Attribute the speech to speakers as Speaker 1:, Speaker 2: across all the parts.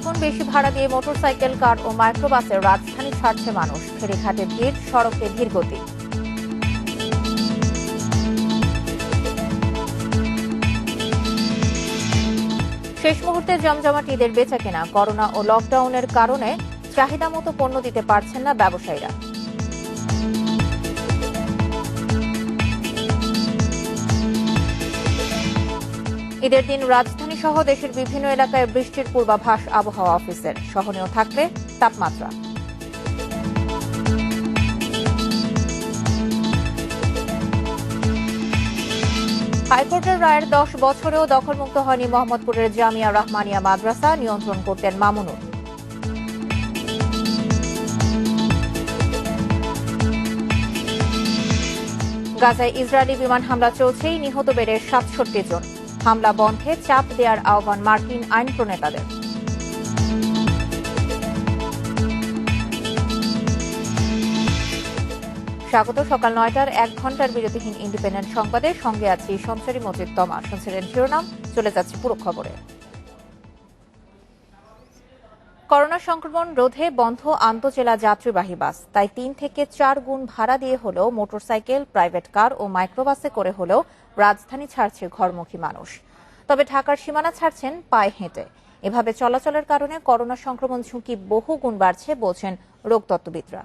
Speaker 1: গুণ বেশি ভাড়া দিয়ে মোটরসাইকেল, কার ও মাইক্রোবাসে রাজধানী ছাড়ছে মানুষ। ফেরিঘাটে ভিড়, সড়কে ধীরগতি। শেষ মুহূর্তে জমজমাট ঈদের বেচাকেনা। করোনা ও লকডাউনের কারণে চাহিদা মতো পণ্য দিতে পারছেন না ব্যবসায়ীরা। ঈদের দিন রাজধানী সহ দেশের বিভিন্ন এলাকায় বৃষ্টির পূর্বাভাস আবহাওয়া অফিসের। সহনীয় থাকবে তাপমাত্রা। হাইকোর্টের রায়ের 10 বছরেও দখলমুক্ত হয়নি মোহাম্মদপুরের জামিয়া রহমানিয়া মাদ্রাসা। নিয়ন্ত্রণ করতেন মামুনুর। গাজায় ইসরায়েলি বিমান হামলা চলছেই, নিহত বেড়ে 67 জন। হামলা বন্ধে চাপ দেওয়ার আহ্বান মার্কিন আইন প্রণেতাদের। স্বাগত সকাল 9টার 1 ঘন্টার বিরতিহীন ইন্ডিপেন্ডেন্ট সংবাদে। সঙ্গে আছি সঞ্চারী মজিদ তমা। শুনছিলেন শিরোনাম, চলে যাচ্ছে পুরো খবরে। করোনা সংক্রমণ রোধে বন্ধ আন্তঃজেলা যাত্রীবাহী বাস। তাই 3 থেকে 4 গুণ ভাড়া দিয়ে হলেও মোটরসাইকেল, প্রাইভেট কার ও মাইক্রোবাসে করে হলেও রাজধানী ছাড়ছে ঘরমুখী মানুষ। তবে ঢাকার সীমানা ছাড়ছেন পায়ে হেঁটে। এভাবে চলাচলের কারণে করোনা সংক্রমণ ঝুঁকি বহু গুণ বাড়ছে বলছেন রোগতত্ত্ববিদরা।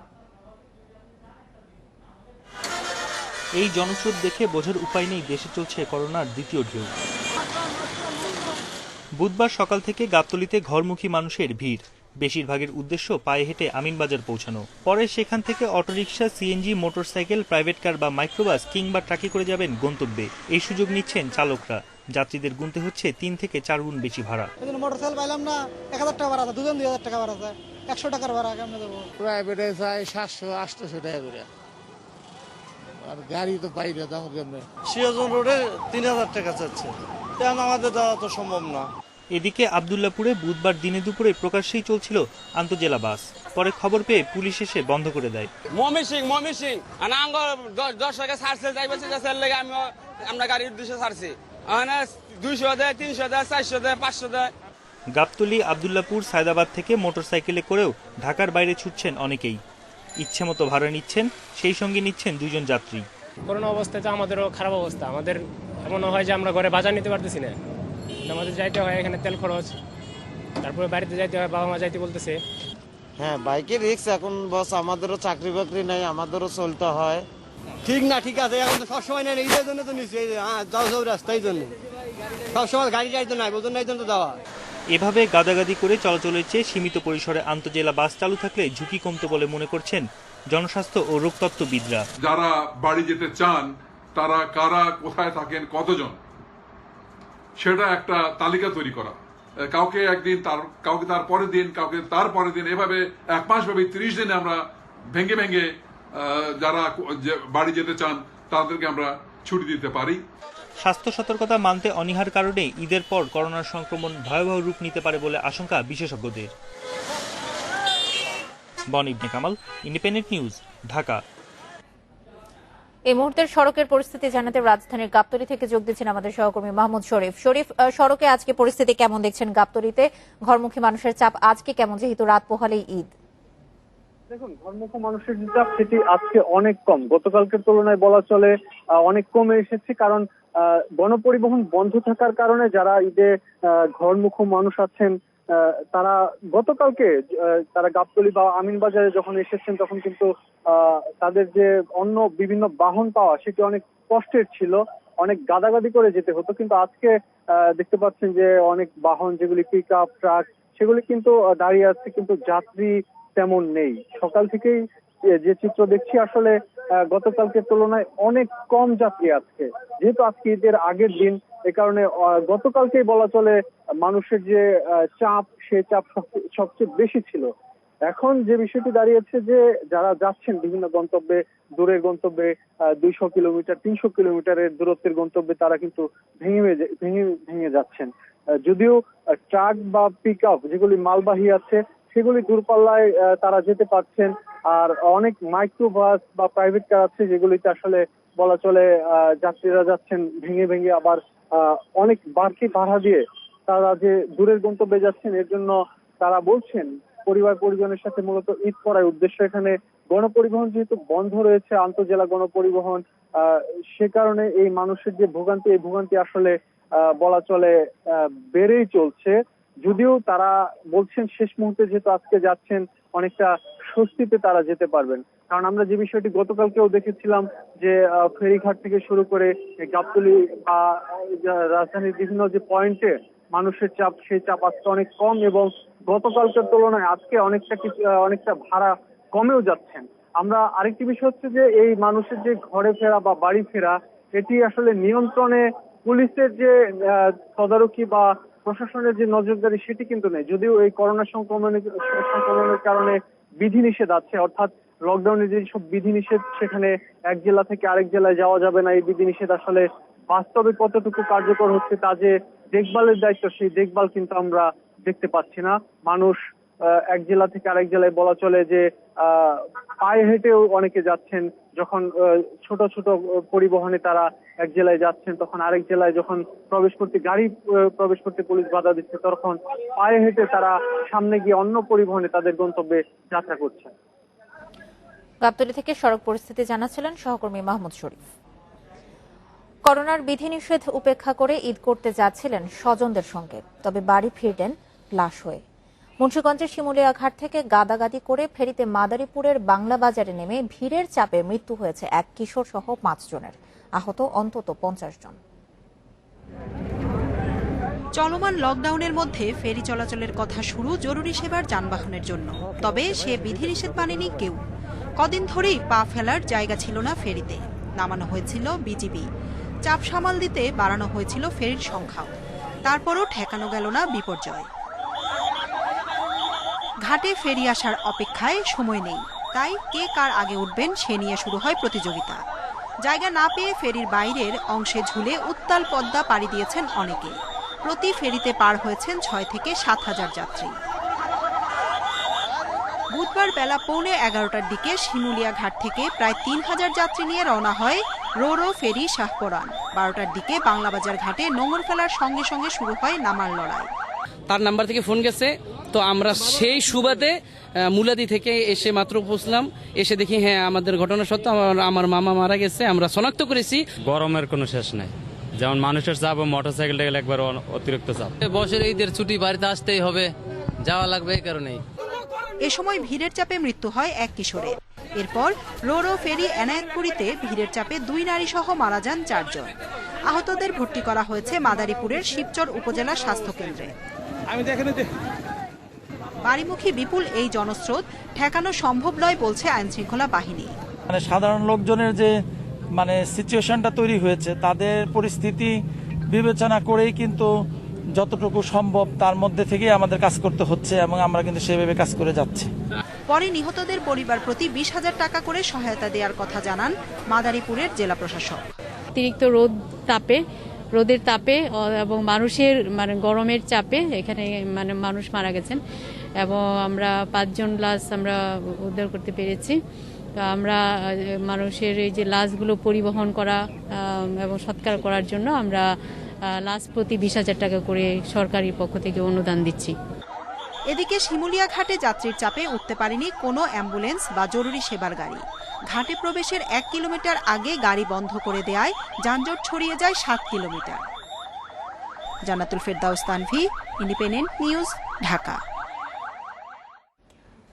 Speaker 2: এই জনস্রোত দেখে বোঝার উপায় নেই দেশে চলছে করোনার দ্বিতীয় ঢেউ। বুধবার সকাল থেকে গাবতলীতে ঘরমুখী মানুষের ভিড়। বেশিরভাগের উদ্দেশ্য পায়ে হেঁটে আমিনবাজার পৌঁছানো। পরে সেখান থেকে auto rickshaw, CNG, motorcycle, private car বা মাইক্রোবাস কিংবা ট্রাকে করে যাবেন গন্তব্যে। এই সুযোগ নিচ্ছেন চালকরা। যাত্রীদের গুনতে হচ্ছে 3 থেকে 4 গুণ বেশি ভাড়া।
Speaker 3: মোটরসাইকেল পাইলাম না, 1000 টাকা ভাড়া, দুজন 2000 টাকা ভাড়া, 100 টাকার ভাড়া কেমন দেবো?
Speaker 4: প্রাইভেটে চাই 700-800 টাকা করে, আর গাড়ি তো পাই না দাম কেমনে।
Speaker 5: সিরাজগঞ্জ রোডে 3000 টাকা চাচ্ছে, তেমন আমাদের দেওয়া তো সম্ভব না।
Speaker 2: এদিকে আব্দুল্লাহপুরে বুধবার দিনে দুপুরে প্রকাশ্যেই চলছিল আন্তঃজেলা বাস। পরে খবর পেয়ে পুলিশ এসে বন্ধ করে দেয়।
Speaker 6: ময়মনসিং আনাঙ্গ 10 টাকা ছাড়ছে, যাইবেছে যাচ্ছে লাগে আমরা গাড়ির উদ্দেশ্যে ছাড়ছি। মানে 200 দেয়, 300 দেয়, 400 দেয়, 500 দেয়।
Speaker 2: গাবতলী, আব্দুল্লাহপুর, সায়দাবাদ থেকে মোটরসাইকেলে করেও ঢাকার বাইরে ছুটছেন অনেকেই। ইচ্ছে মতো ভাড়া নিচ্ছেন, সেই সঙ্গে নিচ্ছেন 2 জন যাত্রী।
Speaker 7: করোনা অবস্থায় তো আমাদেরও খারাপ অবস্থা। আমাদের এমন হয় যে আমরা ঘরে বাজার নিতে পারতেছি না। আমাদের যাইতে হয় এখানে তেল খরচ, তারপরে বাড়িতে যাইতে হয়, বাবা মা যাইতে বলতেছে।
Speaker 4: হ্যাঁ, বাইকের রিস্ক এখন বস, আমাদেরও চাকরি বাকরি নাই, আমাদেরও চলতে হয়।
Speaker 5: ঠিক না, ঠিক আছে, এখন তো সবসময় নেই, ঈদের জন্য তো নিচ্ছি, যাও যাও রাস্তার জন্য সবসময় গাড়ি যাইতো নাই, বোঝন নাই জন্য দেওয়া।
Speaker 2: এভাবে গাদাগাদি করে চলাচলের চেয়ে সীমিত পরিসরে আন্তঃজেলা বাস চালু থাকলে ঝুঁকি কমতো বলে মনে করছেন জনস্বাস্থ্য ও রোগতত্ত্ববিদরা।
Speaker 8: যারা বাড়ি যেতে চান তারা কারা, কোথায় থাকেন, কতজন, সেটা একটা তালিকা তৈরি করা। কাউকে একদিন, কাউকে তার পরের দিন, কাউকে তার পরের দিন, এভাবে 1 মাস ভাবে 30 দিনে আমরা ভেঙে ভেঙে যারা বাড়ি যেতে চান তাদেরকে আমরা ছুটি দিতে পারি।
Speaker 2: স্বাস্থ্য সতর্কতা মানতে অনীহার কারণে ঈদের পর করোনার সংক্রমণ ভয়াবহ রূপ নিতে পারে বলে আশঙ্কা বিশেষজ্ঞদের। বন ইবনে কামাল, ইন্ডিপেন্ডেন্ট নিউজ, ঢাকা।
Speaker 1: এই মুহূর্তের সড়কের পরিস্থিতি জানাতে রাজধানীর গাবতলী থেকে যোগ দিচ্ছেন আমাদের সহকর্মী মাহমুদ শরীফ। শরীফ, সড়কে আজকে পরিস্থিতি কেমন দেখছেন গাবতলীতে? ঘরমুখী মানুষের চাপ আজকে কেমন, যেহেতু রাত পোহালেই ঈদ?
Speaker 9: দেখুন, ঘরমুখী মানুষের যে চাপ সেটি আজকে অনেক কম, গতকালকের তুলনায় বলা চলে অনেক কমে এসেছে। কারণ গণপরিবহন বন্ধ থাকার কারণে যারা ঈদে ঘরমুখ মানুষ আছেন তারা গতকালকে তারা গাবতলী বা আমিনবাজারে যখন এসেছেন তখন কিন্তু তাদের যে অন্য বিভিন্ন বাহন পাওয়া সেটি অনেক কষ্টের ছিল, অনেক গাদাগাদি করে যেতে হতো। কিন্তু আজকে দেখতে পাচ্ছেন যে অনেক বাহন, যেগুলি পিক আপ, ট্রাক, সেগুলি কিন্তু দাঁড়িয়ে আছে, কিন্তু যাত্রী তেমন নেই। সকাল থেকেই যে চিত্র দেখছি, আসলে গতকালকের তুলনায় অনেক কম যাত্রী আজকে, যেহেতু আজকে ঈদের আগের দিন। এ কারণে গতকালকেই বলা চলে মানুষের যে চাপ, সে চাপ সবচেয়ে বেশি ছিল। এখন যে বিষয়টি দাঁড়িয়েছে যে যারা যাচ্ছেন বিভিন্ন গন্তব্যে, দূরের গন্তব্যে 200 কিলোমিটার, 300 কিলোমিটারের দূরত্বের গন্তব্যে, তারা কিন্তু ভেঙে যাচ্ছেন। যদিও ট্রাক বা পিক আপ যেগুলি মালবাহী আছে সেগুলি দূরপাল্লায় তারা যেতে পারছেন। আর অনেক মাইক্রোবাস বা প্রাইভেট কার আছে যেগুলিতে আসলে বলা চলে যাত্রীরা যাচ্ছেন ভেঙে ভেঙে, আবার অনেক বাড়তি ভাড়া দিয়ে তারা যে দূরের গন্তব্যে যাচ্ছেন এর জন্য তারা বলছেন পরিবার পরিজনের সাথে মূলত ঈদ করার উদ্দেশ্য এখানে গণপরিবহন যেহেতু বন্ধ রয়েছে, আন্তঃজেলা গণপরিবহন, সে কারণে এই মানুষের যে ভোগান্তি, এই ভোগান্তি আসলে বলা চলে বেড়েই চলছে। যদিও তারা বলছেন শেষ মুহূর্তে যেহেতু আজকে যাচ্ছেন অনেকটা স্বস্তিতে তারা যেতে পারবেন। কারণ আমরা যে বিষয়টি গতকালকেও দেখেছিলাম যে ফেরিঘাট থেকে শুরু করে গাবতলী বা রাজধানীর বিভিন্ন যে পয়েন্টে মানুষের চাপ, সেই চাপ আজকে অনেক কম এবং গতকালকের তুলনায় আজকে অনেকটা ভাড়া কমেও যাচ্ছেন। আমরা আরেকটি বিষয় হচ্ছে যে এই মানুষের যে ঘরে ফেরা বা বাড়ি ফেরা, এটি আসলে নিয়ন্ত্রণে পুলিশের যে তদারকি বা প্রশাসনের যে নজরদারি সেটি কিন্তু নেই। যদিও এই করোনা সংক্রমণের কারণে বিধিনিষেধ আছে, অর্থাৎ লকডাউনের যেসব বিধিনিষেধ, সেখানে এক জেলা থেকে আরেক জেলায় যাওয়া যাবে না, এই বিধিনিষেধ আসলে বাস্তবে কতটুকু কার্যকর হচ্ছে তা যে দেখভালের দায়িত্ব, সেই দেখভাল কিন্তু আমরা দেখতে পাচ্ছি না। মানুষ এক জেলা থেকে আরেক জেলায় বলা চলে যে পায়ে হেঁটেও অনেকে যাচ্ছেন। যখন ছোট ছোট পরিবহনে তারা এক জেলায় যাচ্ছেন, তখন আরেক জেলায় যখন গাড়ি প্রবেশ করতে পুলিশ বাধা দিচ্ছে, তখন পায়ে হেঁটে তারা সামনে গিয়ে অন্য পরিবহনে তাদের গন্তব্যে যাত্রা করছে।
Speaker 1: গাবতলী থেকে সড়ক পরিস্থিতি জানাচ্ছিলেন সহকর্মী মাহমুদ শরীফ। করোনার বিধিনিষেধ উপেক্ষা করে ঈদ করতে যাচ্ছিলেন স্বজনদের সঙ্গে, তবে বাড়ি ফিরলেন লাশ হয়ে। মুন্সিগঞ্জের শিমুলিয়া ঘাট থেকে গাদাগাদি করে ফেরিতে মাদারীপুরের বাংলা বাজারে নেমে ভিড়ের চাপে মৃত্যু হয়েছে এক কিশোর সহ 5 জনের, আহত অন্তত 50 জন।
Speaker 10: চলমান লকডাউনের মধ্যে ফেরি চলাচলের কথা শুরু জরুরি সেবার যানবাহনের জন্য, তবে সে বিধিনিষেধ মানেনি কেউ। কদিন ধরেই পা ফেলার জায়গা ছিল না ফেরিতে। নামানো হয়েছিল বিজিবি, চাপ সামাল দিতে বাড়ানো হয়েছিল ফেরির সংখ্যাও, তারপরও ঠেকানো গেল না বিপর্যয়। ঘাটে ফেরি আসার অপেক্ষায় সময় নেই, তাই কে কার আগে উঠবেন সে নিয়ে শুরু হয় প্রতিযোগিতা। জায়গা না পেয়ে ফেরির বাইরের অংশে ঝুলে উত্তাল পদ্মা পাড়ি দিয়েছেন অনেকে। প্রতি ফেরিতে পার হয়েছেন 6 থেকে 7 হাজার যাত্রী। বুধবার বেলা 11:15টার দিকে শিমুলিয়া ঘাট থেকে প্রায় 3000 যাত্রী নিয়ে রওনা হয় রো ফেরি শাহপরান। 12টার দিকে বাংলাবাজার ঘাটে নোঙর ফেলার সঙ্গে সঙ্গে শুরু হয় নামার লড়াই।
Speaker 11: তার নাম্বার থেকে ফোন গেছে, তো আমরা সেই সুবাদে মুলাদি থেকে এসে মাত্র পৌঁছলাম। এসে দেখি হ্যাঁ আমাদের ঘটনা সত্য, আমার মামা মারা গেছে। আমরা শনাক্ত করেছি।
Speaker 12: গরমের কোনো শেষ নাই, যেমন মানুষের চাপ ও মোটরসাইকেলটা গেলে একবার অতিরিক্ত চাপ।
Speaker 13: বছর ঈদের ছুটি বাড়িতে আসতেই হবে, যাওয়া লাগবে এই কারণেই।
Speaker 10: এ সময় ভিড়ের চাপে মৃত্যু হয় এক কিশোরের। এরপর রো ফেরি এনায়েতপুরীতে ভিড়ের চাপে 2 নারী সহ মারা যান 4 জন। আহতদের ভর্তি করা হয়েছে মাদারীপুরের শিবচর উপজেলা স্বাস্থ্য কেন্দ্রে। বাড়িমুখী বিপুল এই জনস্রোত ঠেকানো সম্ভব নয় বলছে আইন শৃঙ্খলা বাহিনী।
Speaker 14: সাধারণ লোকজনের যে সিচুয়েশনটা তৈরি হয়েছে, তাদের পরিস্থিতি বিবেচনা করেই কিন্তু যতটুকু সম্ভব তার মধ্যে থেকেই আমাদের কাজ করতে হচ্ছে এবং আমরা কিন্তু সেভাবে কাজ করে যাচ্ছি।
Speaker 10: পরে নিহতদের পরিবার প্রতি 20,000 টাকা করে সহায়তা দেওয়ার কথা জানান মাদারীপুরের জেলা প্রশাসক।
Speaker 15: অতিরিক্ত রোদের তাপে এবং মানুষের গরমের চাপে এখানে মানুষ মারা গেছেন এবং আমরা 5 জন লাশ আমরা উদ্ধার করতে পেরেছি। তো আমরা মানুষের এই যে লাশগুলো পরিবহন করা এবং সৎকার করার জন্য আমরা লাশ প্রতি 20,000 টাকা করে সরকারি পক্ষ থেকে অনুদান দিচ্ছি।
Speaker 10: এদিকে শিমুলিয়া ঘাটে যাত্রীর চাপে উঠতে পারেনি কোনো অ্যাম্বুলেন্স বা জরুরি সেবার গাড়ি। ঘাটে প্রবেশের 1 কিলোমিটার আগে গাড়ি বন্ধ করে দেয়ায় যানজট ছড়িয়ে যায় 7 কিলোমিটার। জান্নাতুল ফেরদাউস তানভি, ইন্ডিপেন্ডেন্ট নিউজ, ঢাকা।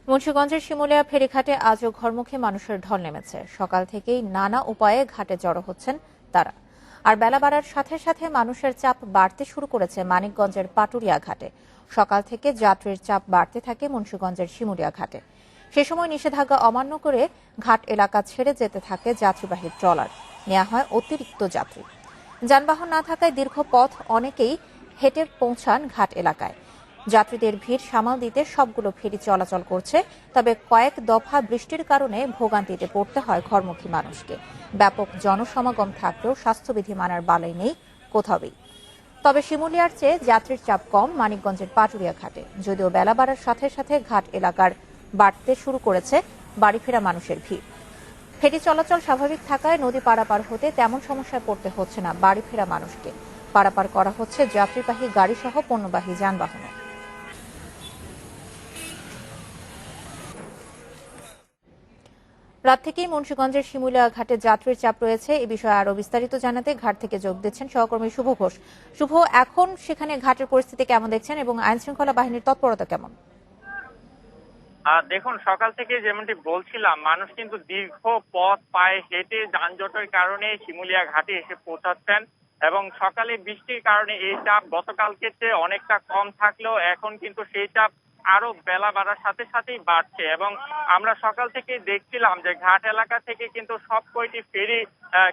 Speaker 1: মুন্সিগঞ্জের শিমুলিয়া ফেরিঘাটে আজও ঘরমুখী মানুষের ঢল নেমেছে। সকাল থেকেই নানা উপায়ে ঘাটে জড়ো হচ্ছেন তারা। আর বেলা বাড়ার সাথে সাথে মানুষের চাপ বাড়তে শুরু করেছে মানিকগঞ্জের পাটুরিয়া ঘাটে। সকাল থেকে যাত্রীর চাপ বাড়তে থাকে মুন্সিগঞ্জের শিমুলিয়া ঘাটে। সে সময় নিষেধাজ্ঞা অমান্য করে ঘাট এলাকা ছেড়ে যেতে থাকে যাত্রীবাহী ট্রলার, নেওয়া হয় অতিরিক্ত যাত্রী। যানবাহন না থাকায় দীর্ঘ পথ অনেকেই হেঁটে পৌঁছান ঘাট এলাকায়। যাত্রীদের ভিড় সামাল দিতে সবগুলো ফেরি চলাচল করছে, তবে কয়েক দফা বৃষ্টির কারণে ভোগান্তিতে পড়তে হয় ঘরমুখী মানুষকে। ব্যাপক জনসমাগম থাকলেও স্বাস্থ্যবিধি মানার বালাই নেই কোথাওই। তবে শিমুলিয়ার চেয়ে যাত্রীর চাপ কম মানিকগঞ্জের পাটুরিয়া ঘাটে। যদিও বেলা বাড়ার সাথে সাথে ঘাট এলাকার বাড়তে শুরু করেছে বাড়ি ফেরা মানুষের ভিড়। ফেরি চলাচল স্বাভাবিক থাকায় নদী পারাপার হতে তেমন সমস্যায় পড়তে হচ্ছে না বাড়ি ফেরা মানুষকে। পারাপার করা হচ্ছে যাত্রীবাহী গাড়ি সহ পণ্যবাহী যানবাহনও। রাত থেকেই মুন্সিগঞ্জের শিমুলিয়া ঘাটে যাত্রীর চাপ রয়েছে। এ বিষয়ে আরো বিস্তারিত জানাতে ঘাট থেকে যোগ দিচ্ছেন সহকর্মী শুভ ঘোষ। শুভ, এখন সেখানে ঘাটের পরিস্থিতি কেমন দেখছেন এবং আইন শৃঙ্খলা বাহিনীর তৎপরতা কেমন?
Speaker 16: দেখুন, সকাল থেকে যেমনটি বলছিলাম, মানুষ কিন্তু দীর্ঘ পথ পায়ে হেঁটে যানজটের কারণে শিমুলিয়া ঘাটে এসে পৌঁছাচ্ছেন এবং সকালে বৃষ্টির কারণে এই চাপ গতকালকে চেয়ে অনেকটা কম থাকলেও এখন কিন্তু সেই চাপ আরো বেলা বাড়ার সাথে সাথেই বাড়ছে এবং আমরা সকাল থেকে দেখছিলাম যে ঘাট এলাকা থেকে কিন্তু সব কয়টি ফেরি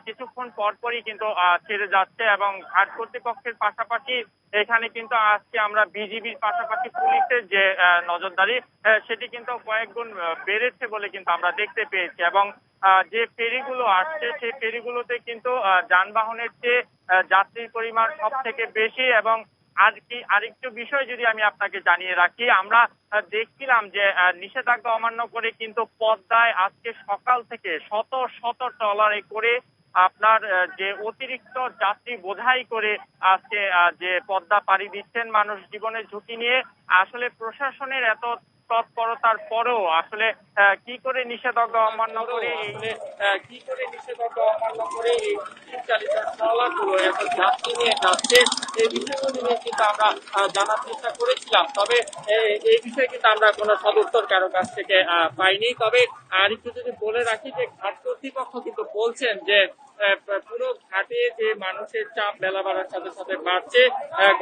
Speaker 16: কিছুক্ষণ পরপরই কিন্তু ছেড়ে যাচ্ছে এবং ঘাট কর্তৃপক্ষের পাশাপাশি এখানে কিন্তু আজকে আমরা বিজিবির পাশাপাশি পুলিশের যে নজরদারি সেটি কিন্তু কয়েক গুণ বেড়েছে বলে কিন্তু আমরা দেখতে পেয়েছি এবং যে ফেরিগুলো আসছে সেই ফেরিগুলোতে কিন্তু যানবাহনের চেয়ে যাত্রীর পরিমাণ সব থেকে বেশি এবং আরেকটু বিষয় যদি আমি আপনাকে জানিয়ে রাখি, আমরা দেখছিলাম যে নিষেধাজ্ঞা অমান্য করে কিন্তু পদ্মায় আজকে সকাল থেকে শত শত ট্রলারে করে আপনার যে অতিরিক্ত যাত্রী বোঝাই করে আজকে যে পদ্মা পাড়ি দিচ্ছেন মানুষ জীবনের ঝুঁকি নিয়ে। আসলে প্রশাসনের এত তৎপরতার পরেও আসলে কি করে নিষেধাজ্ঞা অমান্য করে এই চালিত ট্রলারগুলো এত যাত্রী নিয়ে যাচ্ছে, এই বিষয়গুলো নিয়ে কিন্তু আমরা জানার চেষ্টা করেছিলাম। তবে এই বিষয়ে কিন্তু আমরা কোনো সদুত্তর কারো কাছ থেকে পাইনি। তবে আর একটু যদি বলে রাখি যে ঘাট কর্তৃপক্ষ কিন্তু বলছেন যে পুরো ঘাটে যে মানুষের চাপ বেলা বাড়ার সাথে সাথে বাড়ছে,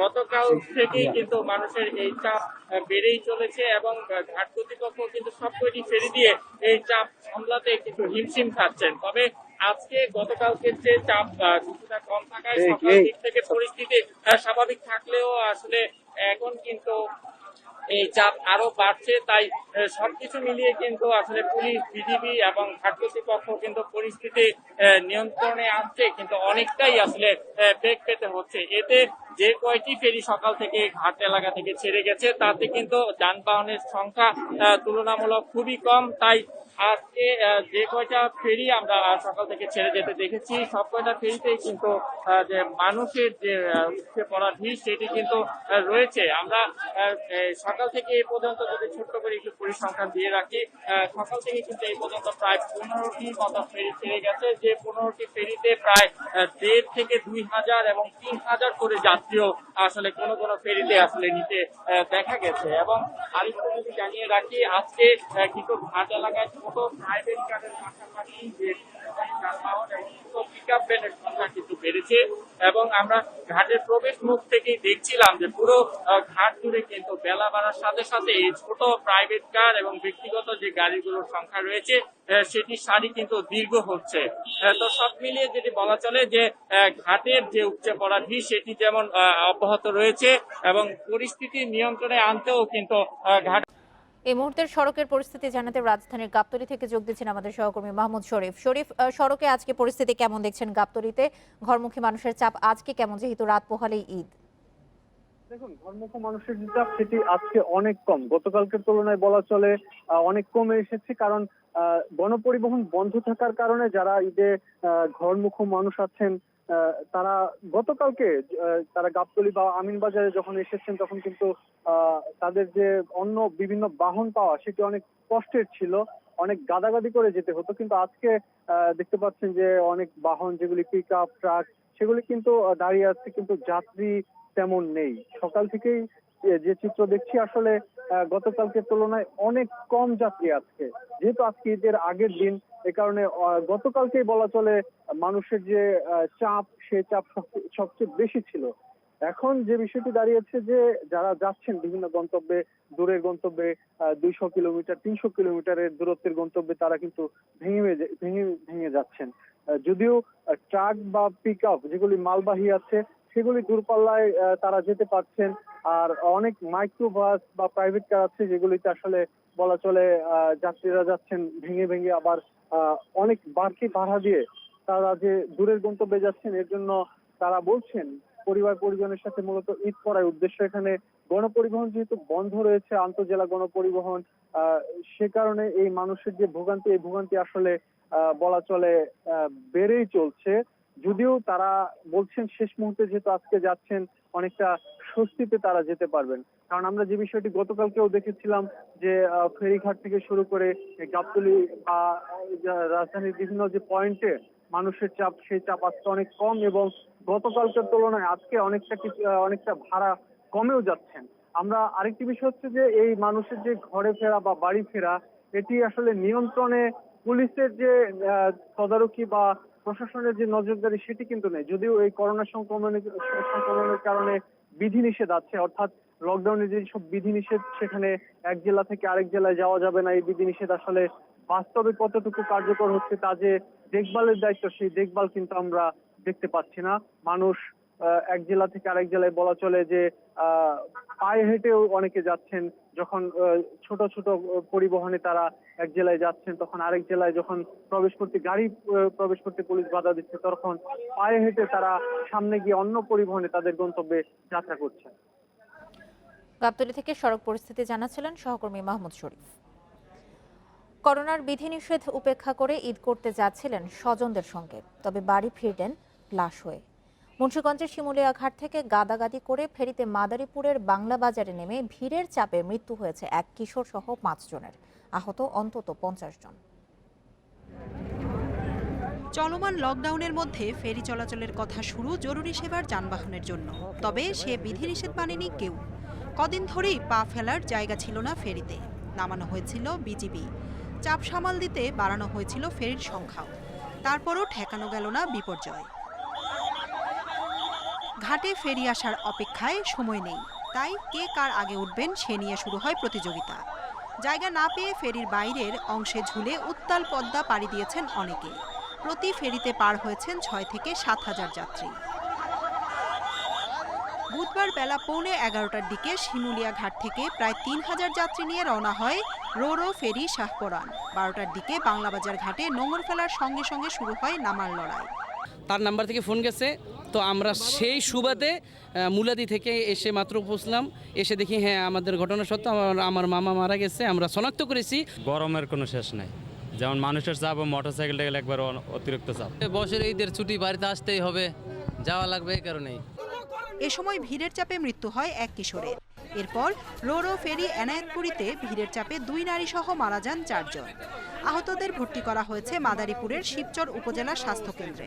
Speaker 16: গতকাল থেকেই কিন্তু মানুষের এই চাপ বেড়েই চলেছে এবং ঘাট কর্তৃপক্ষ কিন্তু সবকটি ফেরি দিয়ে এই চাপ সামলাতে কিন্তু হিমশিম খাচ্ছেন। তবে আজকে গতকালকের যে চাপ কিছুটা কম থাকায় সকাল দিক থেকে পরিস্থিতি স্বাভাবিক থাকলেও আসলে এখন কিন্তু এই চাপ আরো বাড়ছে। তাই সবকিছু মিলিয়ে কিন্তু আসলে পুলিশ, বিজিবি এবং ঘাট কর্তৃপক্ষ কিন্তু পরিস্থিতি নিয়ন্ত্রণে আনছে, কিন্তু অনেকটাই আসলে বেগ পেতে হচ্ছে। এতে যে কয়টি ফেরি সকাল থেকে ঘাট এলাকা থেকে ছেড়ে গেছে তাতে কিন্তু যানবাহনের সংখ্যা তুলনামূলক খুবই কম। তাই আজকে যে কয়টা ফেরি আমরা সকাল থেকে ছেড়ে যেতে দেখেছি, সব কয়টা ফেরিতেই কিন্তু যে মানুষের যে উঠে পড়া ভিড় সেটি কিন্তু রয়েছে। আমরা সকাল থেকে এই পর্যন্ত যদি ছোট্ট করে একটু পরিসংখ্যান দিয়ে রাখি, সকাল থেকে কিন্তু এই পর্যন্ত প্রায় 15টি মতো ফেরি ছেড়ে গেছে, যে 15টি ফেরিতে প্রায় 1,500 থেকে 2,000 এবং 3,000 করে যাত্রীও আসলে কোন কোন ফেরিতে আসলে নিতে দেখা গেছে। এবং আরেকটু যদি জানিয়ে রাখি, আজকে কিন্তু ঘাট এলাকায় ছোট প্রাইভেট কারের পাশাপাশি যে যানবাহন এবং পিকআপ ভ্যানের সংখ্যা কিন্তু বেড়েছে এবং আমরা ঘাটের প্রবেশ মুখ থেকেই দেখছিলাম যে পুরো ঘাট জুড়ে কিন্তু বেলা বাড়ার সাথে সাথে এই ছোট প্রাইভেট কার এবং ব্যক্তিগত যে গাড়িগুলোর সংখ্যা রয়েছে সেটি সারি কিন্তু দীর্ঘ হচ্ছে। তো সব মিলিয়ে যদি বলা চলে যে ঘাটের যে উপচে পড়া ভিড় সেটি যেমন অব্যাহত রয়েছে এবং পরিস্থিতি নিয়ন্ত্রণে আনতেও কিন্তু ঘাট।
Speaker 1: এই মুহূর্তের সড়কের পরিস্থিতি জানাতে রাজধানীর গাবতলী থেকে যোগ দিচ্ছেন আমাদের সহকর্মী মাহমুদ শরীফ। সড়কে আজকে পরিস্থিতি কেমন দেখছেন গাবতলীতে? ঘরমুখী মানুষের চাপ আজকে কেমন, যেহেতু রাত পোহালেই ঈদ?
Speaker 9: দেখুন, ঘরমুখী মানুষের যে চাপ সেটি আজকে অনেক কম, গতকালকের তুলনায় বলা চলে অনেক কমে এসেছে। কারণ গণপরিবহন বন্ধ থাকার কারণে যারা ঈদে ঘরমুখী মানুষ আছেন তারা গতকালকে তারা গাবতলী বা আমিনবাজারে যখন এসেছেন তখন কিন্তু তাদের যে অন্য বিভিন্ন বাহন পাওয়া সেটি অনেক কষ্টের ছিল, অনেক গাদাগাদি করে যেতে হতো। কিন্তু আজকে দেখতে পাচ্ছেন যে অনেক বাহন যেগুলি পিকআপ, ট্রাক, সেগুলি কিন্তু দাঁড়িয়ে আছে, কিন্তু যাত্রী তেমন নেই। সকাল থেকেই যে চিত্র দেখছি আসলে গতকালকের তুলনায় অনেক কম যাত্রী আজকে, যেহেতু আজকে ঈদের আগের দিন, এ কারণে গতকালকেই বলা চলে মানুষের যে চাপ সেই চাপ সবচেয়ে বেশি ছিল। এখন যে বিষয়টি দাঁড়িয়েছে যে যারা যাচ্ছেন বিভিন্ন গন্তব্যে, দূরের গন্তব্যে 200 কিলোমিটার 300 কিলোমিটারের দূরত্বের গন্তব্যে, তারা কিন্তু ভেঙে যাচ্ছেন। যদিও ট্রাক বা পিকআপ যেগুলি মালবাহী আছে সেগুলি দূরপাল্লায় তারা যেতে পারছেন, আর অনেক মাইক্রোবাস বা প্রাইভেট কার আছে যেগুলিতে আসলে বলা চলে যাত্রীরা যাচ্ছেন ভেঙে ভেঙে, আবার অনেক বাড়তি ভাড়া দিয়ে তারা যে দূরের গন্তব্যে যাচ্ছেন। এর জন্য তারা বলছেন পরিবার পরিজনের সাথে মূলত ঈদ করার উদ্দেশ্য। এখানে গণপরিবহন যেহেতু বন্ধ রয়েছে, আন্তঃজেলা গণপরিবহন, সে কারণে এই মানুষের যে ভোগান্তি, এই ভোগান্তি আসলে বলা চলে বেড়েই চলছে। যদিও তারা বলছেন শেষ মুহূর্তে যেহেতু আজকে যাচ্ছেন অনেকটা স্বস্তিতে তারা যেতে পারবেন। কারণ আমরা যে বিষয়টি গতকালকেও দেখেছিলাম যে ফেরিঘাট থেকে শুরু করে গাবতলী বা রাজধানীর বিভিন্ন যে পয়েন্টে মানুষের চাপ, সেই চাপ আজকে অনেক কম এবং গতকালকের তুলনায় আজকে অনেকটা ভাড়া কমেও যাচ্ছেন। আমরা আরেকটি বিষয় হচ্ছে যে এই মানুষের যে ঘরে ফেরা বা বাড়ি ফেরা, এটি আসলে নিয়ন্ত্রণে পুলিশের যে তদারকি বা প্রশাসনের যে নজরদারি সেটি কিন্তু নেই। যদিও এই করোনা সংক্রমণের কারণে বিধিনিষেধ আছে, অর্থাৎ লকডাউনের যেসব বিধিনিষেধ, সেখানে এক জেলা থেকে আরেক জেলায় যাওয়া যাবে না, এই বিধিনিষেধ আসলে বাস্তবে কতটুকু কার্যকর হচ্ছে তা যে দেখভালের দায়িত্ব, সেই দেখভাল কিন্তু আমরা দেখতে পাচ্ছি না। মানুষ এক জেলা থেকে আরেক জেলায় বলা চলে যে পায়ে হেঁটেও অনেকে যাচ্ছেন। যখন ছোট ছোট পরিবহনে তারা এক জেলায় যাচ্ছেন, তখন আরেক জেলায় যখন গাড়ি প্রবেশ করতে পুলিশ বাধা দিচ্ছে, তখন পায়ে হেঁটে তারা সামনে গিয়ে অন্য পরিবহনে তাদের গন্তব্যে যাত্রা করছে।
Speaker 1: গাবতলী থেকে সড়ক পরিস্থিতি জানাচ্ছিলেন সহকর্মী মাহমুদ শরীফ। করোনার বিধিনিষেধ উপেক্ষা করে ঈদ করতে যাচ্ছিলেন স্বজনদের সঙ্গে, তবে বাড়ি ফিরলেন লাশ হয়ে। মুন্সিগঞ্জের শিমুলিয়া ঘাট থেকে গাদাগাদি করে ফেরিতে মাদারীপুরের বাংলা বাজারে নেমে ভিড়ের চাপে মৃত্যু হয়েছে এক কিশোর সহ 5 জনের, আহত অন্তত 50 জন।
Speaker 10: চলমান লকডাউনের মধ্যে ফেরি চলাচলের কথা শুরু জরুরি সেবার যানবাহনের জন্য, তবে সে বিধিনিষেধ মানেনি কেউ। কদিন ধরেই পা ফেলার জায়গা ছিল না ফেরিতে। নামানো হয়েছিল বিজিবি, চাপ সামাল দিতে বাড়ানো হয়েছিল ফেরির সংখ্যাও। তারপরও ঠেকানো গেল না বিপর্যয়। ঘাটে ফেরি আসার অপেক্ষায় সময় নেই, তাই কে কার আগে উঠবেন সে নিয়ে শুরু হয় প্রতিযোগিতা। জায়গা না পেয়ে ফেরির বাইরের অংশে ঝুলে উত্তাল পদ্মা পাড়ি দিয়েছেন অনেকে। প্রতি ফেরিতে পার হয়েছেন 6 থেকে 7 হাজার যাত্রী। বুধবার বেলা 11:15টার দিকে শিমুলিয়া ঘাট থেকে প্রায় 3000 যাত্রী নিয়ে রওনা হয় রো ফেরি শাহপরান। 12টার দিকে বাংলাবাজার ঘাটে নোঙর ফেলার সঙ্গে সঙ্গে শুরু হয় নামার লড়াই।
Speaker 11: তার নাম্বার থেকে ফোন গেছে, তো আমরা সেই সুবাদে মুলাদি থেকে এসে মাত্র পৌঁছলাম। এসে দেখি হ্যাঁ আমাদের ঘটনা সত্য, আমার মামা মারা গেছে। আমরা শনাক্ত করেছি।
Speaker 12: গরমের কোনো শেষ নাই, যেমন মানুষের চাপ ও মোটরসাইকেল গেলে একবার অতিরিক্ত চাপ।
Speaker 13: বছর ঈদের ছুটি বাড়িতে আসতেই হবে, যাওয়া লাগবে এই কারণেই।
Speaker 10: এ সময় ভিড়ের চাপে মৃত্যু হয় এক কিশোরের। এরপর রো ফেরি এনায়েতপুরীতে ভিড়ের চাপে 2 নারী সহ মারা যান 4 জন। আহতদের ভর্তি করা হয়েছে মাদারীপুরের শিবচর উপজেলা স্বাস্থ্য কেন্দ্রে।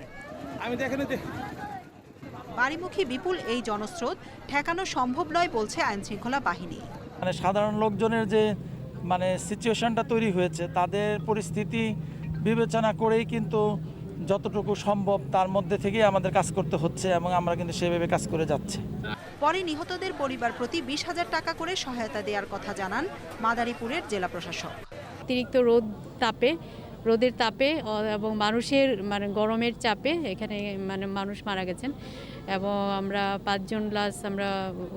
Speaker 10: বাড়িমুখী বিপুল এই জনস্রোত ঠেকানো সম্ভব নয় বলছে আইনশৃঙ্খলা বাহিনী।
Speaker 14: সাধারণ লোকজনের যে সিচুয়েশনটা তৈরি হয়েছে, তাদের পরিস্থিতি বিবেচনা করেই কিন্তু যতটুকু সম্ভব তার মধ্যে থেকেই আমাদের কাজ করতে হচ্ছে এবং আমরা কিন্তু সেভাবে কাজ করে যাচ্ছি।
Speaker 10: পরে নিহতদের পরিবার প্রতি 20,000 টাকা করে সহায়তা দেওয়ার কথা জানান মাদারীপুরের জেলা প্রশাসক।
Speaker 15: অতিরিক্ত রোদের তাপে এবং মানুষের গরমের চাপে এখানে মানুষ মারা গেছেন এবং আমরা 5 জন লাশ আমরা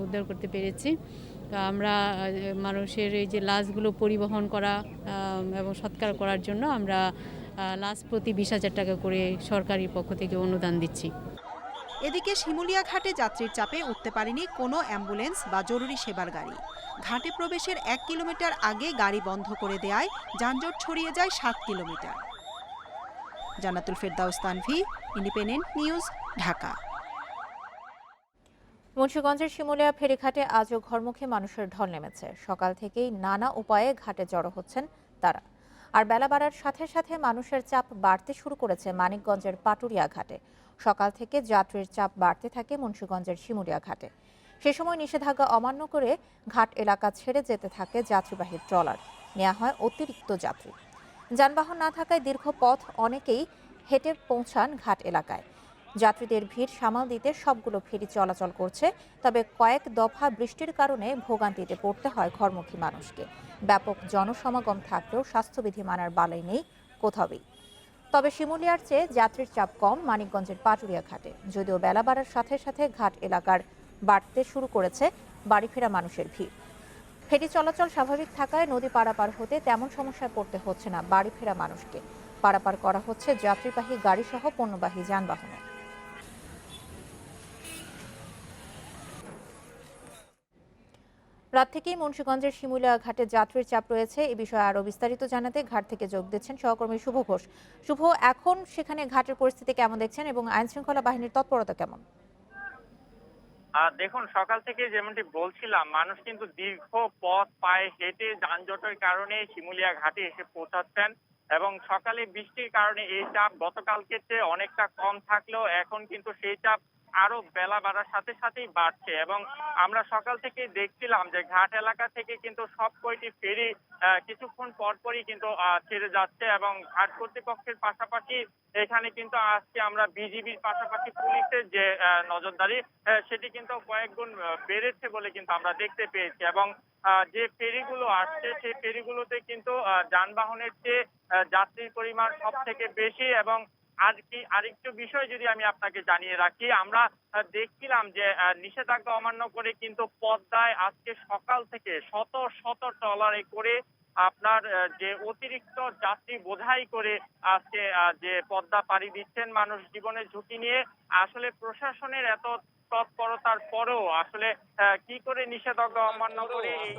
Speaker 15: উদ্ধার করতে পেরেছি। আমরা মানুষের এই যে লাশগুলো পরিবহন করা এবং সৎকার করার জন্য আমরা লাশ প্রতি 20,000 টাকা করে সরকারি পক্ষ থেকে অনুদান দিচ্ছি।
Speaker 10: এদিকে শিমুলিয়া ঘাটে যাত্রীর চাপে উঠতে পারেনি কোনো অ্যাম্বুলেন্স বা জরুরি সেবার গাড়ি। ঘাটে প্রবেশের 1 কিলোমিটার আগে গাড়ি বন্ধ করে দেয়ায় যানজট ছড়িয়ে যায় 7 কিলোমিটার। জান্নাতুল ফেরদাউস তানভি, ইন্ডিপেন্ডেন্ট নিউজ, ঢাকা।
Speaker 1: মুন্সিগঞ্জের শিমুলিয়া ফেরিঘাটে আজও ঘরমুখী মানুষের ঢল নেমেছে। সকাল থেকেই নানা উপায়ে ঘাটে জড়ো হচ্ছেন তারা। আর বেলা বাড়ার সাথে সাথে মানুষের চাপ বাড়তে শুরু করেছে মানিকগঞ্জের পাটুরিয়া ঘাটে। সকাল থেকে যাত্রীর চাপ বাড়তে থাকে মুন্সিগঞ্জের শিমুলিয়া ঘাটে। সে সময় নিষেধাজ্ঞা অমান্য করে ঘাট এলাকা ছেড়ে যেতে থাকে যাত্রীবাহী ট্রলার। নেওয়া হয় অতিরিক্ত যাত্রী। যানবাহন না থাকায় দীর্ঘ পথ অনেকেই হেঁটে পৌঁছান ঘাট এলাকায়। যাত্রীদের ভিড় সামাল দিতে সবগুলো ফেরি চলাচল করছে, তবে কয়েক দফা বৃষ্টির কারণে ভোগান্তিতে পড়তে হয় ঘরমুখী মানুষকে। ব্যাপক জনসমাগম থাকলেও স্বাস্থ্যবিধি মানার বালাই নেই কোথাওই। তবে শিমুলিয়ার চেয়ে যাত্রীর চাপ কম মানিকগঞ্জের পাটুরিয়া ঘাটে। যদিও বেলা বাড়ার সাথে সাথে ঘাট এলাকার বাড়তে শুরু করেছে বাড়ি ফেরা মানুষের ভিড়। ফেরি চলাচল স্বাভাবিক থাকায় নদী পারাপার হতে তেমন সমস্যায় পড়তে হচ্ছে না বাড়ি ফেরা মানুষকে। পারাপার করা হচ্ছে যাত্রীবাহী গাড়ি সহ পণ্যবাহী যানবাহন। রাত থেকেই মুন্সিগঞ্জের শিমুলিয়া ঘাটে যাত্রীর চাপ রয়েছে। এ বিষয়ে আরো বিস্তারিত জানাতে ঘাট থেকে যোগ দিচ্ছেন সহকর্মী শুভ ঘোষ। শুভ, এখন সেখানে ঘাটের পরিস্থিতি কেমন দেখছেন এবং আইনশৃঙ্খলা বাহিনীর তৎপরতা কেমন?
Speaker 16: দেখুন, সকাল থেকে যেমনটি বলছিলাম, মানুষ কিন্তু দীর্ঘ পথ পায়ে হেঁটে যানজটের কারণে শিমুলিয়া ঘাটে এসে পৌঁছাচ্ছেন এবং সকালে বৃষ্টির কারণে এই চাপ গতকালকের চেয়ে অনেকটা কম থাকলেও এখন কিন্তু সেই চাপ আরো বেলা বাড়ার সাথে সাথেই বাড়ছে এবং আমরা সকাল থেকে দেখছিলাম যে ঘাট এলাকা থেকে কিন্তু সব কয়টি ফেরি কিছুক্ষণ পরপরই কিন্তু ছেড়ে যাচ্ছে এবং ঘাট কর্তৃপক্ষের পাশাপাশি এখানে কিন্তু আজকে আমরা বিজিবির পাশাপাশি পুলিশের যে নজরদারি সেটি কিন্তু কয়েক গুণ বেড়েছে বলে কিন্তু আমরা দেখতে পেয়েছি এবং যে ফেরিগুলো আসছে সেই ফেরিগুলোতে কিন্তু যানবাহনের চেয়ে যাত্রীর পরিমাণ সব থেকে বেশি এবং আরেকটু বিষয় যদি আমি আপনাকে জানিয়ে রাখি, আমরা দেখছিলাম যে নিষেধাজ্ঞা অমান্য করে কিন্তু পদ্মায় আজকে সকাল থেকে শত শত ট্রলারে করে আপনার যে অতিরিক্ত যাত্রী বোঝাই করে আজকে যে পদ্মা পাড়ি দিচ্ছেন মানুষ জীবনের ঝুঁকি নিয়ে। আসলে প্রশাসনের এত তৎপরতার পরেও আসলে কি করে নিষেধাজ্ঞা অমান্য করে এই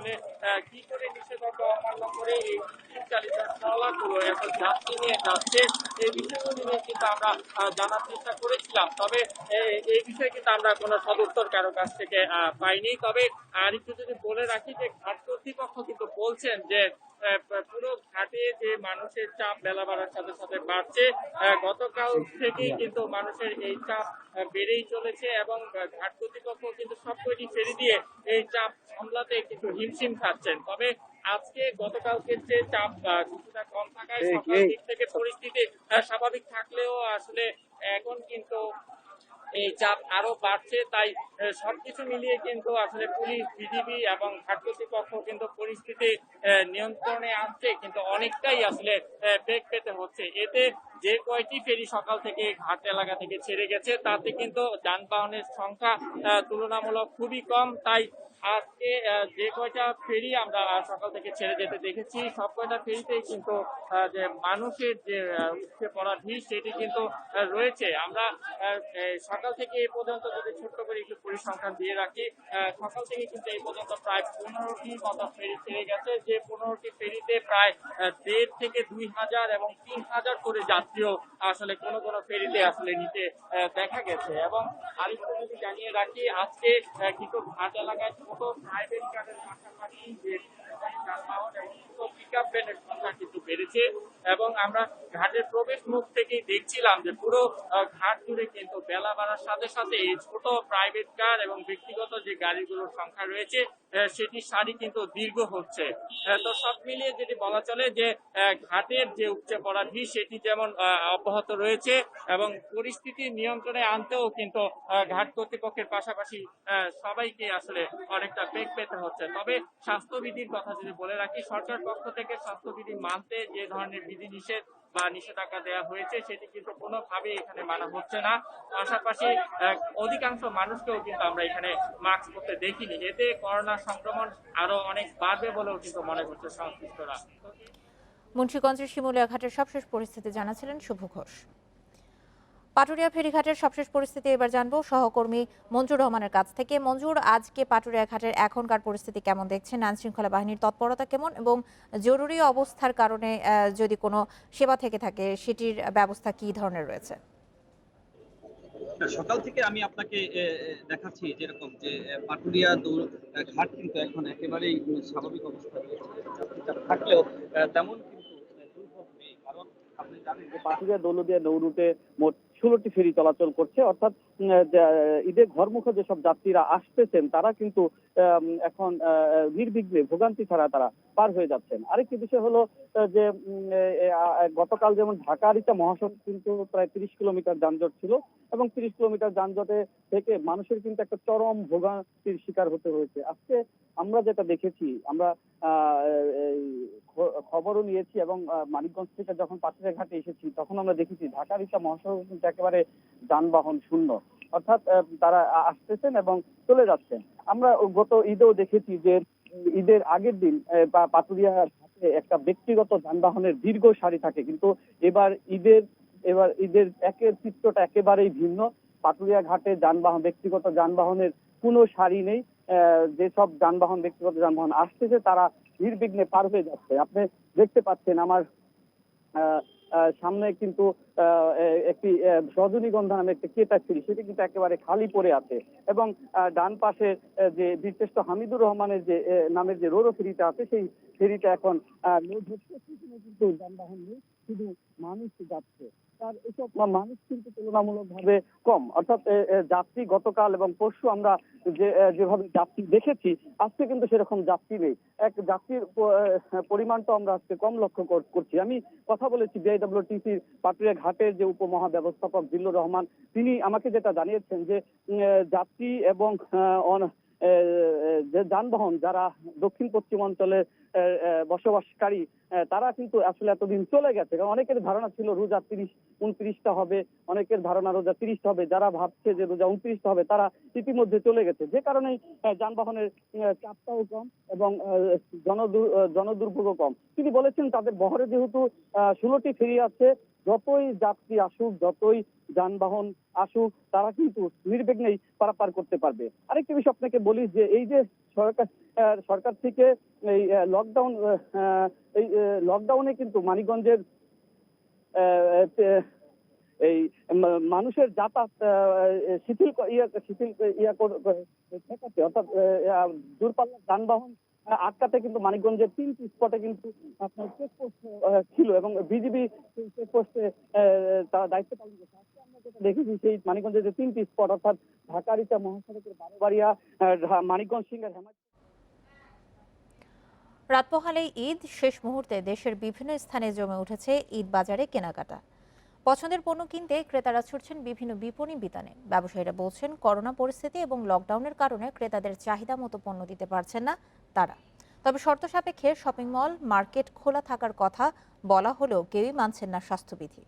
Speaker 16: চালিত ট্রলারগুলো এত যাত্রী নিয়ে যাচ্ছে, এই বিষয়গুলো নিয়ে কিন্তু আমরা জানার চেষ্টা করেছিলাম। তবে এই বিষয়ে কিন্তু আমরা কোনো সদুত্তর কারো কাছ থেকে পাইনি। তবে আর একটু যদি বলে রাখি যে ঘাট কর্তৃপক্ষ কিন্তু বলছেন যে পুরো ঘাটে যে মানুষের চাপ বেলা বাড়ার সাথে সাথে বাড়ছে, গতকাল থেকেই কিন্তু মানুষের এই চাপ বেড়েই চলেছে এবং ঘাট কর্তৃপক্ষ কিন্তু সবকটি ফেরি দিয়ে এই চাপ সামলাতে কিন্তু হিমশিম খাচ্ছেন। তবে আজকে গতকালকের যে চাপ কিছুটা কম থাকায় সকাল দিক থেকে পরিস্থিতি স্বাভাবিক থাকলেও আসলে এখন কিন্তু এই চাপ আরো বাড়ছে। তাই সবকিছু মিলিয়ে কিন্তু আসলে পুলিশ, বিজিবি এবং ঘাট কর্তৃপক্ষ কিন্তু পরিস্থিতি নিয়ন্ত্রণে আনছে, কিন্তু অনেকটাই আসলে বেগ পেতে হচ্ছে। এতে যে কয়টি ফেরি সকাল থেকে ঘাট এলাকা থেকে ছেড়ে গেছে তাতে কিন্তু যানবাহনের সংখ্যা তুলনামূলক খুবই কম। তাই আজকে যে কয়টা ফেরি আমরা সকাল থেকে ছেড়ে যেতে দেখেছি, সব কয়টা ফেরিতেই কিন্তু যে মানুষের যে উঠে পড়া ভিড় সেটি কিন্তু রয়েছে। আমরা সকাল থেকে এই পর্যন্ত যদি ছোট্ট করে একটু পরিসংখ্যান দিয়ে রাখি, সকাল থেকে কিন্তু এই পর্যন্ত প্রায় 15টি মতো ফেরি ছেড়ে গেছে, যে 15টি ফেরিতে প্রায় 1,500 থেকে 2,000 এবং 3,000 করে যাত্রীও আসলে কোনো কোনো ফেরিতে আসলে নিতে দেখা গেছে। এবং আরেকটু যদি জানিয়ে রাখি, আজকে কিন্তু ঘাট এলাকায় ছোট প্রাইভেট কারের পাশাপাশি যে যানবাহন এবং পিকআপ ভ্যানের সংখ্যা কিন্তু বেড়েছে এবং আমরা ঘাটের প্রবেশ মুখ থেকেই দেখছিলাম যে পুরো ঘাট জুড়ে কিন্তু বেলা বাড়ার সাথে সাথে এই ছোট প্রাইভেট কার এবং ব্যক্তিগত যে গাড়িগুলোর সংখ্যা রয়েছে সেটির সারি কিন্তু দীর্ঘ হচ্ছে। তো সব মিলিয়ে যদি বলা চলে যে ঘাটের যে উপচে পড়া ভিড় সেটি যেমন অব্যাহত রয়েছে এবং পরিস্থিতি নিয়ন্ত্রণে আনতেও কিন্তু ঘাট কর্তৃপক্ষের পাশাপাশি সবাইকে আসলে অনেকটা বেগ পেতে হচ্ছে। তবে স্বাস্থ্যবিধির কথা যদি বলে রাখি, সরকার পক্ষ থেকে স্বাস্থ্যবিধি মানতে যে ধরনের বিধিনিষেধ বা নিষেধাজ্ঞা দেওয়া হয়েছে সেটি কিন্তু কোনোভাবেই এখানে মানা হচ্ছে না। পাশাপাশি অধিকাংশ মানুষকেও কিন্তু আমরা এখানে মাস্ক পরতে দেখিনি। এতে করোনা সংক্রমণ আরো অনেক বাড়বে বলেও কিন্তু মনে করছে সংশ্লিষ্টরা।
Speaker 1: মুন্সিগঞ্জের শিমুলিয়া ঘাটের সবশেষ পরিস্থিতি জানাছিলেন শুভ ঘোষ। পাটুরিয়া ফেরিঘাটের সবশেষ পরিস্থিতি এবার জানবো সহকর্মী মঞ্জুর রহমানের কাছ থেকে। মঞ্জুর, আজকে পাটুরিয়া ঘাটের এখনকার পরিস্থিতি কেমন দেখছেন? আইন শৃঙ্খলা বাহিনীর তৎপরতা কেমন এবং জরুরি অবস্থার কারণে যদি কোনো সেবা থেকে থাকে সেটির ব্যবস্থা কি ধরনের রয়েছে?
Speaker 17: সকাল থেকে আমি আপনাকে দেখাচ্ছি যেরকম যে পাটুরিয়া ঘাট কিন্তু এখন একেবারেই স্বাভাবিক অবস্থায় থাকলেও তেমন কিন্তু দুর্ভোগ নেই। কারণ আপনি জানেন যে পাটুরিয়া দৌলতদিয়া নৌ রুটে মোট 16টি ফেরি চলাচল করছে, অর্থাৎ ঈদের ঘরমুখে যেসব যাত্রীরা আসতেছেন তারা কিন্তু এখন নির্বিঘ্নে ভোগান্তি ছাড়া তারা পার হয়ে যাচ্ছেন। আরেকটি বিষয় হলো যে গতকাল যেমন ঢাকা আরিচা মহাসড়ক কিন্তু প্রায় 30 কিলোমিটার যানজট ছিল এবং 30 কিলোমিটার যানজটে থেকে মানুষের কিন্তু একটা চরম ভোগান্তির শিকার হতে হয়েছে। আজকে আমরা যেটা দেখেছি, আমরা খবরও নিয়েছি এবং মানিকগঞ্জ থেকে যখন পাটুরিয়া ঘাটে এসেছি তখন আমরা দেখেছি ঢাকা আরিচা মহাসড়ক কিন্তু একেবারে যানবাহন শূন্য, অর্থাৎ তারা আসতেছেন এবং চলে যাচ্ছেন। আমরা গত ঈদেও দেখেছি যে ঈদের আগের দিন পাটুরিয়া ঘাটে একটা ব্যক্তিগত যানবাহনের দীর্ঘ সারি থাকে, কিন্তু এবার ঈদের একের চিত্রটা একেবারেই ভিন্ন। পাটুরিয়া ঘাটে ব্যক্তিগত যানবাহনের কোনো সারি নেই। যেসব ব্যক্তিগত যানবাহন আসতেছে তারা নির্বিঘ্নে পার হয়ে যাচ্ছে। আপনি দেখতে পাচ্ছেন আমার
Speaker 9: সামনে কিন্তু একটি রজনীগন্ধা নামে একটি ক্রেতা ফেরি, সেটি কিন্তু একেবারে খালি পড়ে আছে। এবং ডান পাশে যে বীরশ্রেষ্ঠ হামিদুর রহমানের যে নামের যে রোরো ফেরিটা আছে, সেই ফেরিটা এখন লোড হচ্ছে, কিন্তু যানবাহন নেই, শুধু মানুষ যাচ্ছে। তার এসব মানুষ কিন্তু তুলনামূলকভাবে কম, অর্থাৎ যাত্রী গতকাল এবং পরশু আমরা যেভাবে যাত্রী দেখেছি, আজকে কিন্তু সেরকম যাত্রী নেই। এক যাত্রীর পরিমাণটা আমরা আজকে কম লক্ষ্য করছি। আমি কথা বলেছি বিআইডব্লিউটিসির পাটুরিয়া ঘাটের যে উপমহাব্যবস্থাপক জিল্লুর রহমান, তিনি আমাকে যেটা জানিয়েছেন যে যাত্রী এবং যে যানবাহন যারা দক্ষিণ পশ্চিম অঞ্চলে বসবাসকারী, তারা কিন্তু আসলে এতদিন চলে গেছে। কারণ অনেকের ধারণা ছিল রোজা 29টা হবে, অনেকের ধারণা রোজা 30টা হবে, যারা ভাবছে যে রোজা 29টা হবে তারা ইতিমধ্যে চলে গেছে, যে কারণেই যানবাহনের চাপটাও কম এবং জনদুর্ভোগও কম। তিনি বলেছেন তাদের বহরে যেহেতু 16টি ফেরি আছে, যতই যাত্রী আসুক, যতই যানবাহন আসুক, তারা কিন্তু নির্বিঘ্নেই পারাপার করতে পারবে। আরেকটি বিষয় আপনাকে বলি যে এই যে সরকার থেকে এই লকডাউনে কিন্তু মানিকগঞ্জের এই মানুষের যাতায়াত শিথিল ঠেকাতে, অর্থাৎ দূরপাল্লার যানবাহন আটকাতে কিন্তু মানিকগঞ্জের 3টি স্পটে কিন্তু আপনার চেকপোস্ট ছিল এবং বিজিবি চেকপোস্টে তারা দায়িত্ব পালন করছে। আজকে আমরা যেটা দেখেছি সেই মানিকগঞ্জের যে 3টি স্পট, অর্থাৎ ঢাকা-রিচা মহাসড়কের বারোবাড়িয়া, মানিকগঞ্জ সিংহের হেমায়ত।
Speaker 1: রাত পোহালেই ঈদ, শেষ মুহূর্তে দেশের বিভিন্ন স্থানে জমে উঠেছে ঈদ বাজারে কেনাকাটা। পছন্দের পণ্য কিনতে ক্রেতারা ছুটছেন বিভিন্ন বিপণী বিতানে। ব্যবসায়ীরা বলছেন করোনা পরিস্থিতি এবং লকডাউনের কারণে ক্রেতাদের চাহিদা মতো পণ্য দিতে পারছেন না তারা। তবে শর্ত সাপেক্ষে শপিং মল, মার্কেট খোলা থাকার কথা বলা হলেও কেউই মানছেন না স্বাস্থ্যবিধি।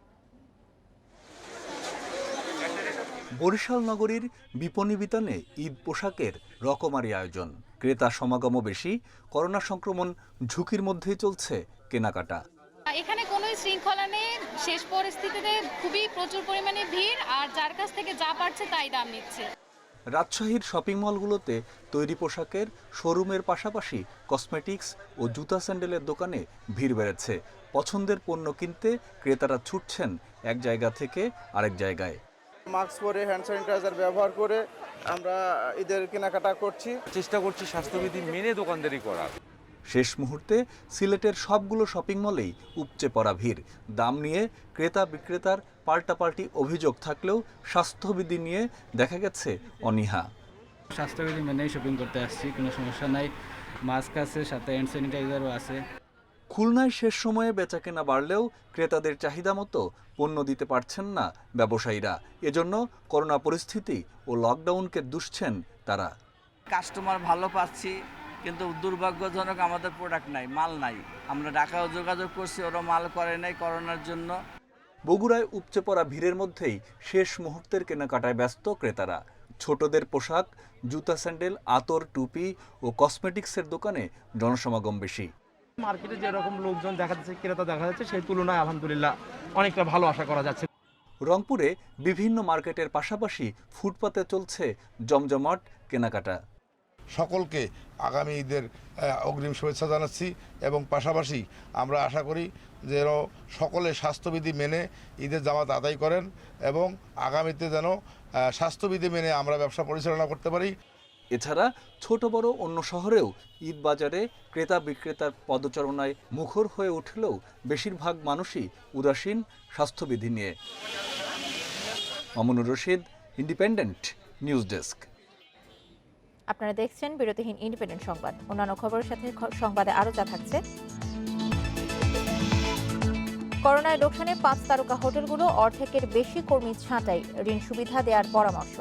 Speaker 18: বরিশাল নগরীর বিপণী বিতানে ঈদ পোশাকের রকমারি আয়োজন। ক্রেতা সমাগমও বেশি, করোনা সংক্রমণ ঝুঁকির মধ্যেই চলছে কেনাকাটা।
Speaker 19: এখানে কোনো শৃঙ্খলা নেই, শেষ পরিস্থিতিতে খুবই প্রচুর পরিমাণে ভিড়, আর যার কাছ থেকে যা পারছে তাই দাম নিচ্ছে।
Speaker 18: রাজশাহীর শপিং মলগুলোতে তৈরি পোশাকের শোরুমের পাশাপাশি কসমেটিক্স ও জুতা স্যান্ডেলের দোকানে ভিড় বেড়েছে। পছন্দের পণ্য কিনতে ক্রেতারা ছুটছেন এক জায়গা থেকে আরেক জায়গায়।
Speaker 20: মাস্ক পরে, হ্যান্ড স্যানিটাইজার ব্যবহার করে আমরা ঈদের কেনাকাটা করছি।
Speaker 21: চেষ্টা করছি স্বাস্থ্যবিধি মেনে দোকানদারি করার।
Speaker 18: শেষ মুহূর্তে সিলেটের সবগুলো শপিং মলেই উপচে পড়া ভিড়। দাম নিয়ে ক্রেতা বিক্রেতার পাল্টাপাল্টি অভিযোগ থাকলেও স্বাস্থ্যবিধি নিয়ে দেখা গেছে অনীহা।
Speaker 22: স্বাস্থ্যবিধি মেনেই শপিং করতে আসছি, কোনো সমস্যা নাই। মাস্ক আছে, সাথে হ্যান্ড স্যানিটাইজারও আছে।
Speaker 18: খুলনায় শেষ সময়ে বেচাকেনা বাড়লেও ক্রেতাদের চাহিদা মতো পণ্য দিতে পারছেন না ব্যবসায়ীরা। এজন্য করোনা পরিস্থিতি ও লকডাউনকে দুষছেন তারা।
Speaker 23: কাস্টমার ভালো পাচ্ছি, কিন্তু দুর্ভাগ্যজনক আমাদের প্রোডাক্ট নাই, মাল নাই। আমরা ঢাকাও যোগাযোগ করছি, ওরা মাল করে নাই করোনার জন্য।
Speaker 18: বগুড়ায় উপচে পড়া ভিড়ের মধ্যেই শেষ মুহূর্তের কেনাকাটায় ব্যস্ত ক্রেতারা। ছোটদের পোশাক, জুতা স্যান্ডেল, আতর, টুপি ও কসমেটিক্সের দোকানে জনসমাগম বেশি।
Speaker 24: মার্কেটে যেরকম লোকজন দেখা যাচ্ছে, ক্রেতা দেখা যাচ্ছে, সেই তুলনায় আলহামদুলিল্লাহ অনেকটা ভালো আশা করা যাচ্ছে।
Speaker 18: রংপুরে বিভিন্ন মার্কেটের পাশাপাশি ফুটপাতে চলছে জমজমাট কেনাকাটা।
Speaker 4: সকলকে আগামী ঈদের অগ্রিম শুভেচ্ছা জানাচ্ছি এবং পাশাপাশি আমরা আশা করি যেন সকলে স্বাস্থ্যবিধি মেনে ঈদের জামাত আদায় করেন এবং আগামীতে যেন স্বাস্থ্যবিধি মেনে আমরা ব্যবসা পরিচালনা করতে পারি।
Speaker 18: এছাড়া ছোট বড় অন্য শহরেও ঈদ বাজারে ক্রেতা বিক্রেতার পদচারণায় মুখর হয়ে উঠলেও বেশিরভাগ মানুষই উদাসীন স্বাস্থ্যবিধি নিয়ে। Mamunur Rashid, independent news desk.
Speaker 1: আপনারা দেখছেন বিরতিহীন ইন্ডিপেন্ডেন্ট সংবাদ। অন্যান্য খবরের সাথে সংবাদে আরো যা থাকছে। করোনায় লোকসানে 5 তারকা হোটেলগুলো অর্ধেকের বেশি কর্মী ছাঁটাই, ঋণ সুবিধা দেওয়ার পরামর্শ।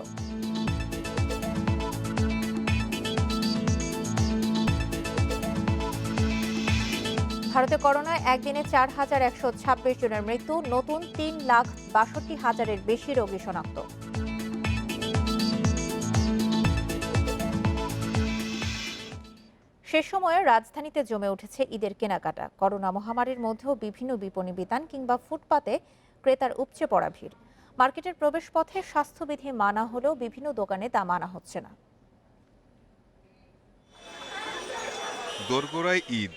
Speaker 1: ভারতে করোনায় একদিনে 4,126 জনের মৃত্যু, নতুন 3,62,000-এর বেশি রোগী শনাক্ত। শেষ সময়ে রাজধানীতে জমে উঠেছে ঈদের কেনাকাটা। করোনা মহামারীর মধ্যেও বিভিন্ন বিপণী বিতান কিংবা ফুটপাতে ক্রেতার উপচে পড়া ভিড়। মার্কেটের প্রবেশপথে স্বাস্থ্যবিধি মানা হলেও বিভিন্ন দোকানে তা মানা হচ্ছে না।
Speaker 25: দোরগোড়ায় ঈদ,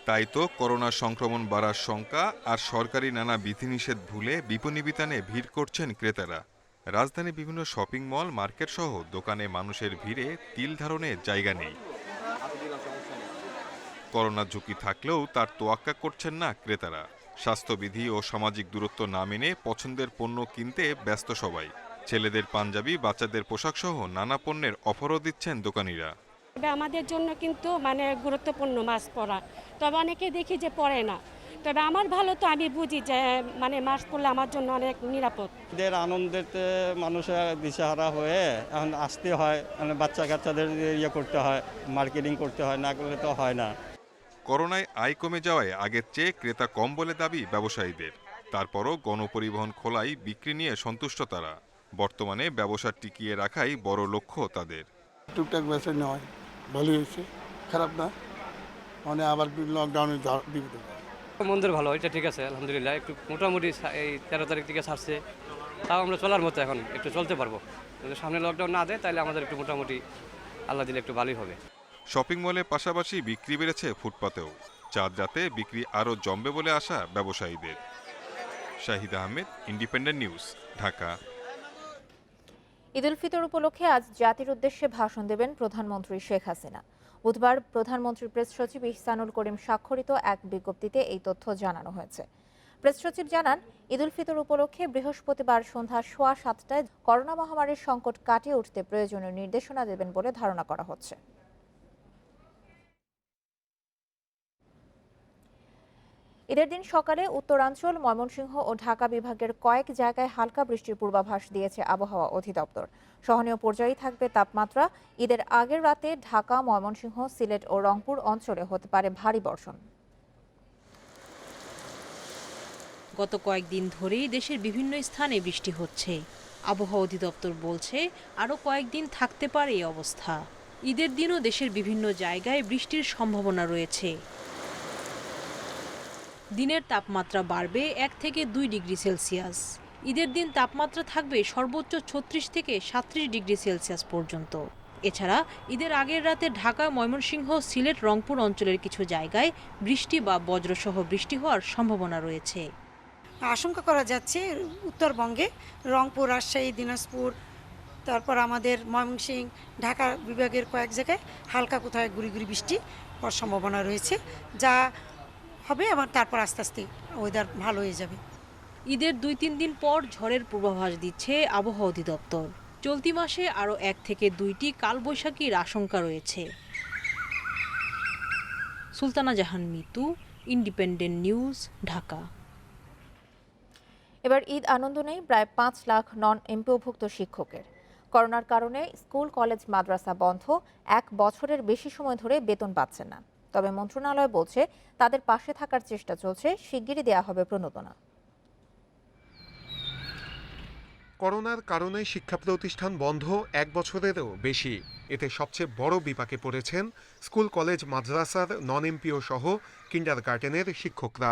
Speaker 3: তাই তো করোনা সংক্রমণ বাড়ার শঙ্কা আর সরকারি নানা বিধিনিষেধ ভুলে বিপণী বিতানে ভিড় করছেন ক্রেতারা। রাজধানী বিভিন্ন শপিং মল, মার্কেট সহ দোকানে মানুষের ভিড়ে তিল ধারণে জায়গা নেই। করোনা ঝুঁকি থাকলেও তার তোয়াক্কা করছেন না ক্রেতারা। স্বাস্থ্যবিধি ও সামাজিক দূরত্ব না মেনে পছন্দের পণ্য কিনতে ব্যস্ত সবাই। ছেলেদের পাঞ্জাবি, বাচ্চাদের পোশাক সহ নানা পণ্যের অফারও দিচ্ছেন দোকানিরা।
Speaker 5: আমাদের জন্য কিন্তু গুরুত্বপূর্ণ মাস্ক পরা, তবে অনেকে দেখি যে পরে না। তবে আমার ভালো তো আমি বুঝি যে মাস্ক পরলে আমার জন্য অনেক নিরাপদ।
Speaker 6: এদের আনন্দেতে মানুষের দিশাহারা হয়ে এখন আসতে হয়, বাচ্চা কাচ্চাদের ইয়ে করতে হয়, মার্কেটিং করতে হয়, না করলে তো হয় না।
Speaker 3: করোনায় আয় কমে যাওয়ায় আগের চেয়ে ক্রেতা কম বলে দাবি ব্যবসায়ীদের। তারপরও গণপরিবহন খোলায় বিক্রি নিয়ে সন্তুষ্ট তারা। বর্তমানে ব্যবসা টিকিয়ে রাখাই বড় লক্ষ্য তাদের।
Speaker 7: টুকটাক বেচা নেওয়া ভালোই হয়েছে, খারাপ না। মানে আবার লকডাউনে
Speaker 25: মন্দির ভালো, এটা ঠিক আছে আলহামদুলিল্লাহ। একটু মোটামুটি এই 13 তারিখ থেকে ছাড়ছে, তাও আমরা চলার মতো এখন একটু চলতে পারবো। যদি সামনে লকডাউন না দেয় তাহলে আমাদের একটু মোটামুটি আল্লাহ দিলে একটু ভালোই হবে।
Speaker 3: শপিং মলের পাশাপাশি বিক্রি বেড়েছে ফুটপাতেও। চাঁদ রাতে বিক্রি আরও জমবে বলে আশা ব্যবসায়ীদের। Shahid Ahmed, independent news, Dhaka.
Speaker 1: ঈদ উল ফিতর উপলক্ষে আজ জাতির উদ্দেশ্যে ভাষণ দেবেন প্রধানমন্ত্রী শেখ হাসিনা। বুধবার প্রধানমন্ত্রীর প্রেস সচিব ইহসানুল করিম স্বাক্ষরিত এক বিজ্ঞপ্তিতে এই তথ্য জানানো হয়েছে। প্রেস সচিব জানান, ঈদ উল ফিতর উপলক্ষে বৃহস্পতিবার সন্ধ্যা 7:15টায় করোনা মহামারীর সংকট কাটিয়ে উঠতে প্রয়োজনীয় নির্দেশনা দেবেন বলে ধারণা করা হচ্ছে। ঈদের দিন সকালে উত্তরাঞ্চল, ময়মনসিংহ ও ঢাকা বিভাগের কয়েক জায়গায় হালকা বৃষ্টির পূর্বাভাস দিয়েছে আবহাওয়া অধিদপ্তর। সহনীয় পর্যায়ে থাকবে তাপমাত্রা। ঈদের আগের রাতে ঢাকা, ময়মনসিংহ, সিলেট ও রংপুর অঞ্চলে হতে পারে ভারী বর্ষণ।
Speaker 10: গত কয়েকদিন ধরেই দেশের বিভিন্ন স্থানে বৃষ্টি হচ্ছে। আবহাওয়া অধিদপ্তর বলছে আরও কয়েকদিন থাকতে পারে এই অবস্থা। ঈদের দিনও দেশের বিভিন্ন জায়গায় বৃষ্টির সম্ভাবনা রয়েছে। দিনের তাপমাত্রা বাড়বে 1 থেকে 2 ডিগ্রি সেলসিয়াস। ঈদের দিন তাপমাত্রা থাকবে সর্বোচ্চ 36 থেকে 37 ডিগ্রি সেলসিয়াস পর্যন্ত। এছাড়া ঈদের আগের রাতে ঢাকা, ময়মনসিংহ, সিলেট, রংপুর অঞ্চলের কিছু জায়গায় বৃষ্টি বা বজ্রসহ বৃষ্টি হওয়ার সম্ভাবনা রয়েছে।
Speaker 26: আশঙ্কা করা যাচ্ছে উত্তরবঙ্গে রংপুর, রাজশাহী, দিনাজপুর, তারপর আমাদের ময়মনসিংহ, ঢাকা বিভাগের কয়েক জায়গায় হালকা কোথায় গুড়ি গুড়ি বৃষ্টি হওয়ার সম্ভাবনা রয়েছে, যা হবে আবার তারপর আস্তে আস্তে ওয়েদার ভালো হয়ে যাবে।
Speaker 10: ঈদের 2-3 দিন পর ঝড়ের পূর্বাভাস দিচ্ছে আবহাওয়া অধিদপ্তর। চলতি মাসে আরও 1 থেকে 2টি কালবৈশাখীর আশঙ্কা রয়েছে। সুলতানা জাহান মিতু, ইন্ডিপেন্ডেন্ট নিউজ, ঢাকা।
Speaker 1: এবার ঈদ আনন্দ নেই প্রায় 5 লাখ নন এমপিওভুক্ত শিক্ষকের। করোনার কারণে স্কুল, কলেজ, মাদ্রাসা বন্ধ। 1 বছরের বেশি সময় ধরে বেতন পাচ্ছেন না। তবে মন্ত্রণালয় বলছে তাদের পাশে থাকার চেষ্টা চলছে, শিগগিরই দেয়া হবে প্রণোদনা।
Speaker 27: করোনার কারণে শিক্ষা প্রতিষ্ঠান বন্ধ 1 বছরেরও বেশি। এতে সবচেয়ে বড় বিপাকে পড়েছেন স্কুল, কলেজ, মাদ্রাসার নন এমপিও সহ কিন্ডারগার্টেনের শিক্ষকরা।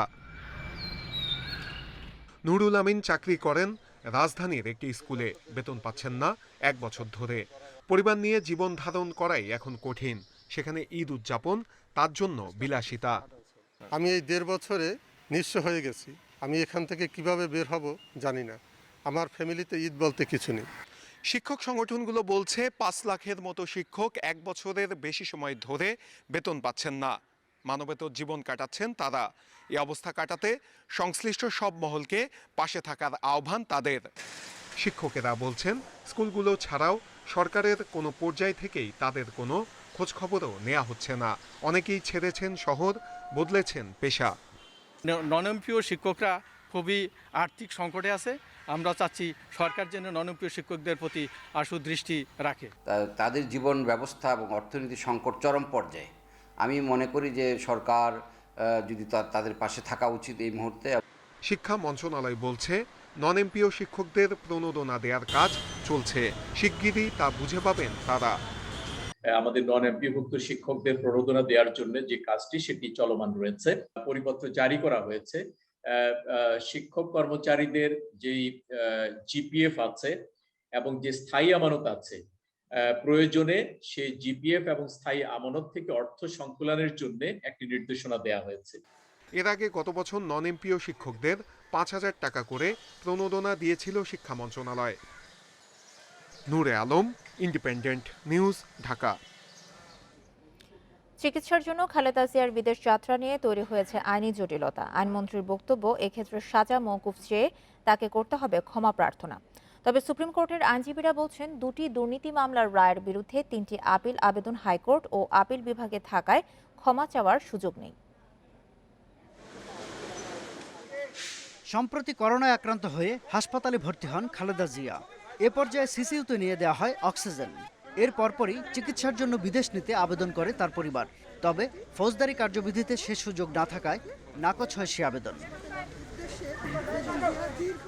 Speaker 27: নুরুল আমিন চাকরি করেন রাজধানীর একটি স্কুলে, বেতন পাচ্ছেন না 1 বছর ধরে। পরিবার নিয়ে জীবন ধারণ করাই এখন কঠিন। সেখানে ঈদ উদযাপন তার জন্য বিলাসিতা।
Speaker 28: আমি এই 1.5 বছরে নিঃস্ব হয়ে গেছি। আমি এখান থেকে কিভাবে বের হব জানি না। আমার ফ্যামিলিতে ঈদ বলতে কিছু নেই।
Speaker 27: শিক্ষক সংগঠনগুলো বলছে 5 লাখের মতো শিক্ষক 1 বছরের বেশি সময় ধরে বেতন পাচ্ছেন না। মানবেতর জীবন কাটাচ্ছেন তারা। এই অবস্থা কাটাতে সংশ্লিষ্ট সব মহলকে পাশে থাকার আহ্বান তাদের। শিক্ষকেরা বলছেন স্কুলগুলো ছাড়াও সরকারের কোনো পর্যায় থেকেই তাদের কোনো খোঁজখবরও নেওয়া হচ্ছে না। অনেকেই ছেড়েছেন শহর, বদলেছেন পেশা।
Speaker 29: নন এমপিও শিক্ষকরা খুবই আর্থিক সংকটে আছে। আমরা চাচ্ছি সরকার যেন নন এমপিও শিক্ষকদের প্রতি আশু দৃষ্টি রাখে।
Speaker 30: তাদের জীবন ব্যবস্থা এবং অর্থনীতি সংকট চরম পর্যায়ে। আমি মনে করি যে সরকার যদি তাদের পাশে থাকা উচিত এই মুহূর্তে।
Speaker 27: শিক্ষা মন্ত্রণালয় বলছে নন এমপিও শিক্ষকদের প্রণোদনা দেওয়ার কাজ চলছে। শিগগিরই তা বুঝে পাবেন তারা।
Speaker 31: আমাদের নন এমপিওভুক্ত শিক্ষকদের প্রণোদনা দেওয়ার জন্য যে কাজটি সেটি চলমান রয়েছে। পরিপত্র জারি করা হয়েছে। শিক্ষক কর্মচারীদের যেই জিপিএফ আছে এবং যে স্থায়ী আমানত আছে প্রয়োজনে সেই জিপিএফ এবং স্থায়ী আমানত থেকে অর্থ সংকুলানের জন্য একটি নির্দেশনা দেওয়া হয়েছে।
Speaker 27: এর আগে গত বছর নন এমপিও শিক্ষকদের 5,000 টাকা করে প্রণোদনা দিয়েছিল শিক্ষা মন্ত্রণালয়। নূরে আলম, ইন্ডিপেন্ডেন্ট নিউজ, ঢাকা।
Speaker 1: চিকিৎসার জন্য খালেদা জিয়ার বিদেশ যাত্রা নিয়ে তৈরি হয়েছে আইনি জটিলতা। আইনমন্ত্রীর বক্তব্য, এক্ষেত্রে সাজা মওকুফ চেয়ে তাকে করতে হবে ক্ষমা প্রার্থনা। তবে সুপ্রিম কোর্টের আইনজীবীরা বলছেন, দুটি দুর্নীতি মামলার রায়ের বিরুদ্ধে 3টি আপিল আবেদন হাইকোর্ট ও আপিল বিভাগে থাকায় ক্ষমা চাওয়ার সুযোগ নেই।
Speaker 2: সম্প্রতি করোনায় আক্রান্ত হয়ে হাসপাতালে ভর্তি হন খালেদা জিয়া। এ পর্যায়ে সিসিইউতে নিয়ে দেওয়া হয় অক্সিজেন। এর পরপরই চিকিৎসার জন্য বিদেশ নিতে আবেদন করে তার পরিবার। তবে ফৌজদারি কার্যবিধিতে সে সুযোগ না থাকায় নাকচ হয় সে আবেদন।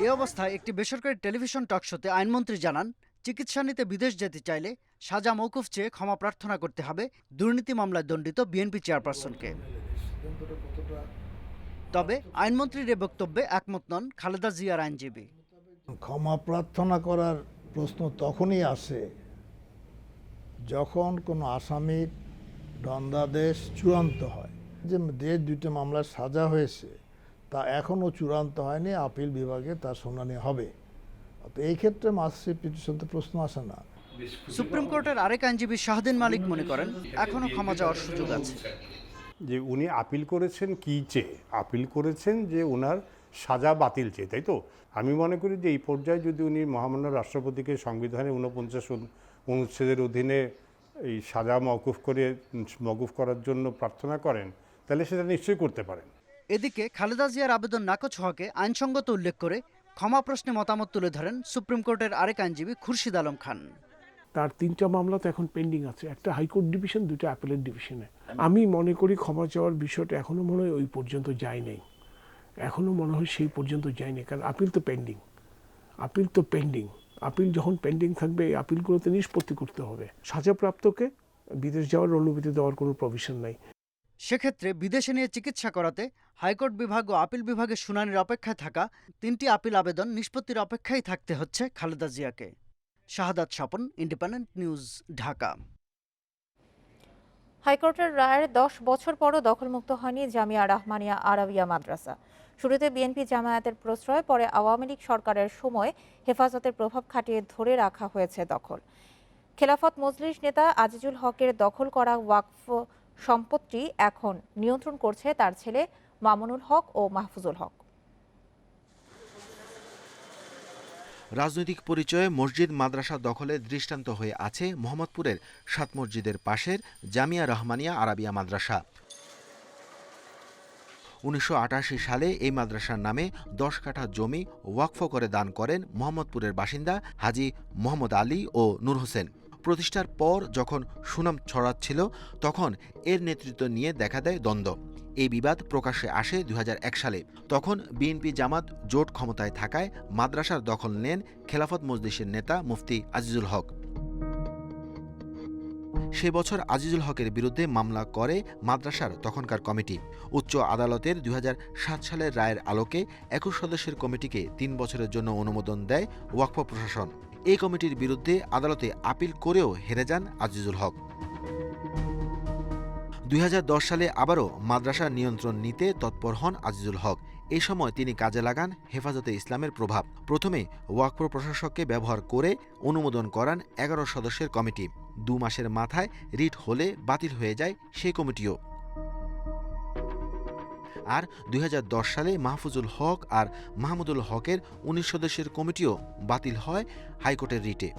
Speaker 2: এ অবস্থায় একটি বেসরকারি টেলিভিশন টকশোতে আইনমন্ত্রী জানান, চিকিৎসা নিতে বিদেশ যেতে চাইলে সাজা মওকুফ চেয়ে ক্ষমা প্রার্থনা করতে হবে দুর্নীতি মামলায় দণ্ডিত বিএনপি চেয়ারপারসনকে। তবে আইনমন্ত্রীর এ বক্তব্যে একমত নন খালেদা জিয়ার আইনজীবী।
Speaker 8: ক্ষমা প্রার্থনা করার প্রশ্ন তখনই আসে যখন কোনো আসামির দণ্ডাদেশ চূড়ান্ত হয়। যে দুইটা মামলার সাজা হয়েছে তা এখনও চূড়ান্ত হয়নি, আপিল বিভাগে তার শুনানি হবে। তো এই ক্ষেত্রে মার্কশিট পিটিশন তো প্রশ্ন আসে না।
Speaker 2: সুপ্রিম কোর্টের আরেক আইনজীবী শাহদিন মালিক মনে করেন, এখনও ক্ষমা চাওয়ার সুযোগ আছে।
Speaker 9: যে উনি আপিল করেছেন কি চেয়ে? আপিল করেছেন যে ওনার সাজা বাতিল চেয়ে, তাই তো? আমি মনে করি যে এই পর্যায়ে যদি উনি মহামান্য রাষ্ট্রপতিকে সংবিধানের 49 অনুচ্ছেদের অধীনে এই সাজা মওকুফ করার জন্য প্রার্থনা করেন, তাহলে সেটা নিশ্চয়ই করতে পারেন।
Speaker 2: এদিকে খালেদা জিয়ার আবেদন নাকচ হওয়াকে আইনসঙ্গত উল্লেখ করে ক্ষমা প্রশ্নে মতামত তুলে ধরেন সুপ্রিম কোর্টের আরেক আইনজীবী খুরশিদ আলম খান।
Speaker 11: তার 3টা মামলা তো এখন পেন্ডিং আছে, একটা হাইকোর্ট ডিভিশন, 2টা অ্যাপেলেট ডিভিশনে। আমি মনে করি ক্ষমা চাওয়ার বিষয়টা এখনো মনে হয় ওই পর্যন্ত যায় নাই, এখনো মনে হয় সেই পর্যন্ত যায়নি, কারণ আপিল তো পেন্ডিং। আপিল যখন পেন্ডিং থাকবে, এই আপিলগুলোতে নিষ্পত্তি করতে হবে। সাজাপ্রাপ্তকে বিদেশ যাওয়ার অনুমতি দেওয়ার কোনো প্রভিশন নাই।
Speaker 2: সেক্ষেত্রে বিদেশে নিয়ে চিকিৎসা করাতে হাইকোর্ট বিভাগ ও আপিল বিভাগে শুনানির অপেক্ষায় থাকা 3টি আপিল আবেদন নিষ্পত্তির অপেক্ষায় থাকতে হচ্ছে খালেদা জিয়াকে। শাহাদাত স্বপন, ইন্ডিপেন্ডেন্ট নিউজ, ঢাকা।
Speaker 1: হাইকোর্টের রায়ের 10 বছর পরও দখলমুক্ত হয়নি জামিয়া রহমানিয়া আরাবিয়া মাদ্রাসা। শুরুতে বিএনপি জামায়াতের প্রশ্রয়, পরে আওয়ামী লীগ সরকারের সময় হেফাজতের প্রভাব খাটিয়ে ধরে রাখা হয়েছে দখল। খেলাফত মজলিস নেতা আজিজুল হকের দখল করা ওয়াকফ সম্পত্তি এখন নিয়ন্ত্রণ করছে তার ছেলে মামুনুল হক ও মাহফুজুল হক।
Speaker 12: রাজনৈতিক পরিচয়ে মসজিদ মাদ্রাসা দখলে দৃষ্টান্ত হয়ে আছে মোহাম্মদপুরের 7 মসজিদের পাশের জামিয়া রহমানিয়া আরাবিয়া মাদ্রাসা। 1988 সালে এই মাদ্রাসার নামে 10 কাঠা জমি ওয়াকফ করে দান করেন মোহাম্মদপুরের বাসিন্দা হাজি মোহাম্মদ আলী ও নূর হোসেন। প্রতিষ্ঠার পর যখন সুনাম ছড়াচ্ছিল, তখন এর নেতৃত্ব নিয়ে দেখা দেয় দ্বন্দ্ব। এই বিবাদ প্রকাশ্যে আসে 2001 সালে। তখন বিএনপি জামাত জোট ক্ষমতায় থাকায় মাদ্রাসার দখল নেন খেলাফত মজলিসের নেতা মুফতি আজিজুল হক। সে বছর আজিজুল হকের বিরুদ্ধে মামলা করে মাদ্রাসার তখনকার কমিটি। উচ্চ আদালতের 2007 সালের রায়ের আলোকে 21 সদস্যের কমিটিকে 3 বছরের জন্য অনুমোদন দেয় ওয়াকফ প্রশাসন। এই কমিটির বিরুদ্ধে আদালতে আপিল করেও হেরে যান আজিজুল হক। 2010 সালে আবারও মাদ্রাসার নিয়ন্ত্রণ নিতে তৎপর হন আজিজুল হক। এই সময় তিনি কাজে লাগান হেফাজতে ইসলামের প্রভাব। প্রথমে ওয়াকফ প্রশাসককে ব্যবহার করে অনুমোদন করান 11 সদস্যের কমিটি। 2 মাসের মাথায় রিট হলে বাতিল হয়ে যায় সেই কমিটিও। আর 2010 সালে মাহফুজুল হক আর মাহমুদুল হকের 19 সদস্যের কমিটিও বাতিল হয় হাইকোর্টের রিটে।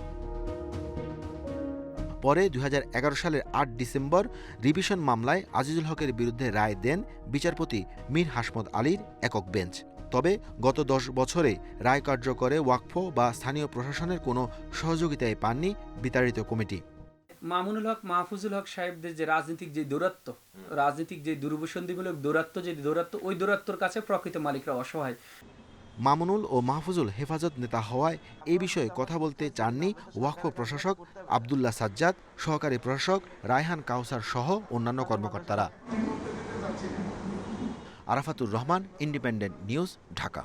Speaker 12: পরে 2011 সালের 8 ডিসেম্বর রিভিশন মামলায় আজিজুল হকের বিরুদ্ধে রায় দেন বিচারপতি মীর হাসমত আলীর একক বেঞ্চ। তবে গত 10 বছরে রায় কার্যকরে ওয়াকফ বা স্থানীয় প্রশাসনের কোনো সহযোগিতায় পাননি বিতাড়িত কমিটি।
Speaker 13: মামুনুল হক, মাহফুজুল হক সাহেবদের যে রাজনৈতিক যে দৌরাত্ম, রাজনৈতিক যে দুর্বসন্ধিমূলক দৌরাত্ম, ওই দৌরাত্মর কাছে প্রকৃত মালিকরা অসহায়।
Speaker 12: মামুনুল ও মাহফুজুল হেফাজত নেতা হওয়ায় এই বিষয়ে কথা বলতে চাননি ওয়াকফ প্রশাসক আবদুল্লাহ সাজ্জাদ, সহকারী প্রশাসক রায়হান কাউসার সহ অন্যান্য কর্মকর্তারা। Arafatur Rahman, independent news, Dhaka.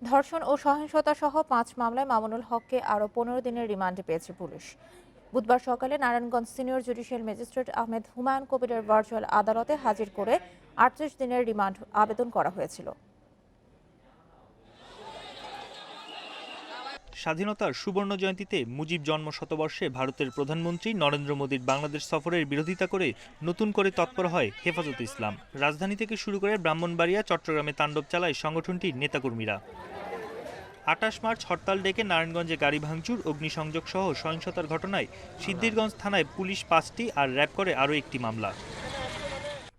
Speaker 1: ধর্ষণ ও সহিংসতা সহ 5 মামলায় মামুনুল হককে আরও 15 দিনের রিমান্ডে পেয়েছে পুলিশ। বুধবার সকালে Narayanganj senior judicial magistrate Ahmed Humayun কবিরের ভার্চুয়াল আদালতে হাজির করে 38 দিনের রিমান্ড আবেদন করা হয়েছিল।
Speaker 4: স্বাধীনতার সুবর্ণ জয়ন্তীতে মুজিব জন্ম শতবর্ষে ভারতের প্রধানমন্ত্রী নরেন্দ্র মোদীর বাংলাদেশ সফরের বিরোধিতা করে নতুন করে তৎপর হয় হেফাজতে ইসলাম। রাজধানী থেকে শুরু করে ব্রাহ্মণবাড়িয়া, চট্টগ্রামে তাণ্ডব চালায় সংগঠনটির নেতাকর্মীরা। 28 মার্চ হরতাল ডেকে নারায়ণগঞ্জে গাড়ি ভাঙচুর, অগ্নিসংযোগ সহ সহিংসতার ঘটনায় সিদ্ধিরগঞ্জ থানায় পুলিশ 5টি আর র্যাব করে আরও একটি মামলা।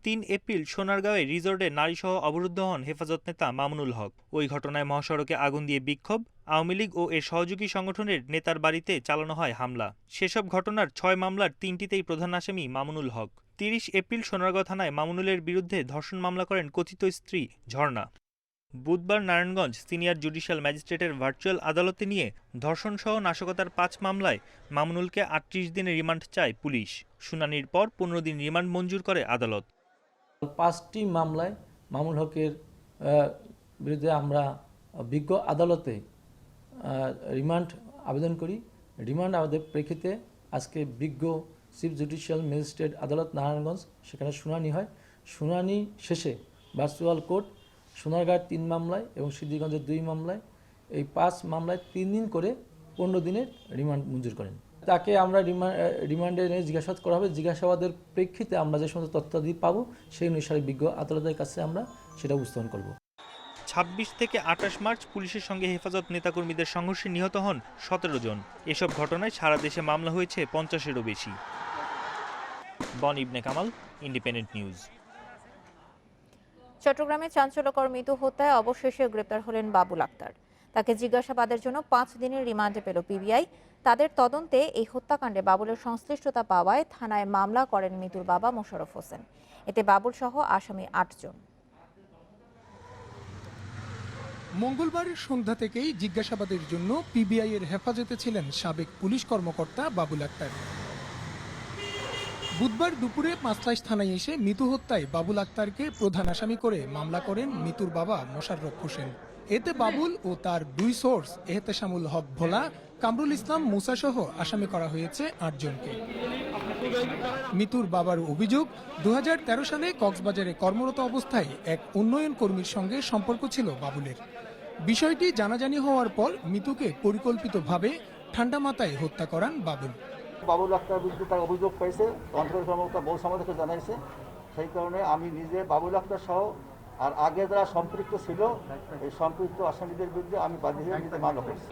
Speaker 4: 3 এপ্রিল সোনারগাঁওয়ে রিসোর্টে নারীসহ অবরুদ্ধ হন হেফাজত নেতা মামুনুল হক। ওই ঘটনায় মহাসড়কে আগুন দিয়ে বিক্ষোভ, আওয়ামী লীগ ও এর সহযোগী সংগঠনের নেতার বাড়িতে চালানো হয় হামলা। সেসব ঘটনার 6 মামলার 3টিতেই প্রধান আসামি মামুনুল হক। 30 এপ্রিল সোনারগাঁও থানায় মামুনুলের বিরুদ্ধে ধর্ষণ মামলা করেন কথিত স্ত্রী ঝর্ণা। বুধবার নারায়ণগঞ্জ সিনিয়র জুডিশিয়াল ম্যাজিস্ট্রেটের ভার্চুয়াল আদালতে নিয়ে ধর্ষণসহ নাশকতার 5 মামলায় মামুনুলকে 38 দিনের রিমান্ড চায় পুলিশ। শুনানির পর 15 দিন রিমান্ড মঞ্জুর করে আদালত।
Speaker 14: 5টি মামলায় মামুনুল হকের বিরুদ্ধে আমরা বিজ্ঞ আদালতে রিমান্ড আবেদন করি। রিমান্ড আবেদনের প্রেক্ষিতে আজকে বিজ্ঞ চিফ জুডিশিয়াল ম্যাজিস্ট্রেট আদালত নারায়ণগঞ্জ সেখানে শুনানি হয়। শুনানি শেষে ভার্চুয়াল কোর্ট সোনারগাঁর 3 মামলায় এবং সিদ্ধিরগঞ্জের 2 মামলায় এই 5 মামলায় 3 দিন করে 15 দিনের রিমান্ড মঞ্জুর করেন। তাকে আমরা রিমান্ডে নিয়ে জিজ্ঞাসাবাদ করা হবে। জিজ্ঞাসাবাদের প্রেক্ষিতে আমরা যে সমস্ত তথ্যাদি পাবো সেই অনুসারে বিজ্ঞ আদালতের কাছে আমরা সেটা উপস্থাপন করব।
Speaker 4: 26 থেকে 28 মার্চ পুলিশের সঙ্গে হেফাজত নেতাকর্মীদের সংঘর্ষে নিহত হন 17 জন। এসব ঘটনায় সারা দেশে মামলা হয়েছে 50-এরও বেশি। বন ইবনে কামাল, ইন্ডিপেন্ডেন্ট নিউজ।
Speaker 1: চট্টগ্রামে চাঞ্চল্যকর মৃত্যু হত্যায় অবশেষে গ্রেপ্তার হলেন বাবুল আক্তার। তাকে জিজ্ঞাসাবাদের জন্য 5 দিনের রিমান্ডে পেল পিবিআই। তাদের তদন্তে এই হত্যাকাণ্ডে বাবুলের সংশ্লিষ্টতা পাওয়ায় থানায় মামলা করেন মৃতুর বাবা মোশাররফ হোসেন। এতে বাবুল সহ আসামি 8 জন।
Speaker 15: মঙ্গলবার সন্ধ্যা থেকেই জিজ্ঞাসাবাদের জন্য পিবিআই এর হেফাজতে ছিলেন সাবেক পুলিশ কর্মকর্তা বাবুল আক্তার। বুধবার দুপুরে পাঁচলাইশ থানায় এসে মিতু হত্যায় বাবুল আক্তারকে প্রধান আসামি করে মামলা করেন মিতুর বাবা মোশাররফ হোসেন। এতে বাবুল ও তার 2 সোর্স এহতেশামুল হক ভোলা, কামরুল ইসলাম মুসা সহ আসামি করা হয়েছে 8 জনকে। মিতুর বাবার অভিযোগ 2013 সালে কক্সবাজারে কর্মরত অবস্থায় এক উন্নয়ন কর্মীর সঙ্গে সম্পর্ক ছিল বাবুলের। বিষয়টি জানাজানি হওয়ার পর মিতুকে পরিকল্পিতভাবে ঠান্ডা মাথায় হত্যা করান বাবুল।
Speaker 16: বাবুল আক্তার বিরুদ্ধে তার অভিযোগ পাইছে, অন্তর কর্মকর্তা বহু সময় থেকে জানাইছে। সেই কারণে আমি নিজে বাবুল আক্তার সহ আর আগে যারা সম্পৃক্ত ছিল এই সম্পৃক্ত আসামিদের বিরুদ্ধে আমি বাদী হয়ে নিজে মামলা করছি।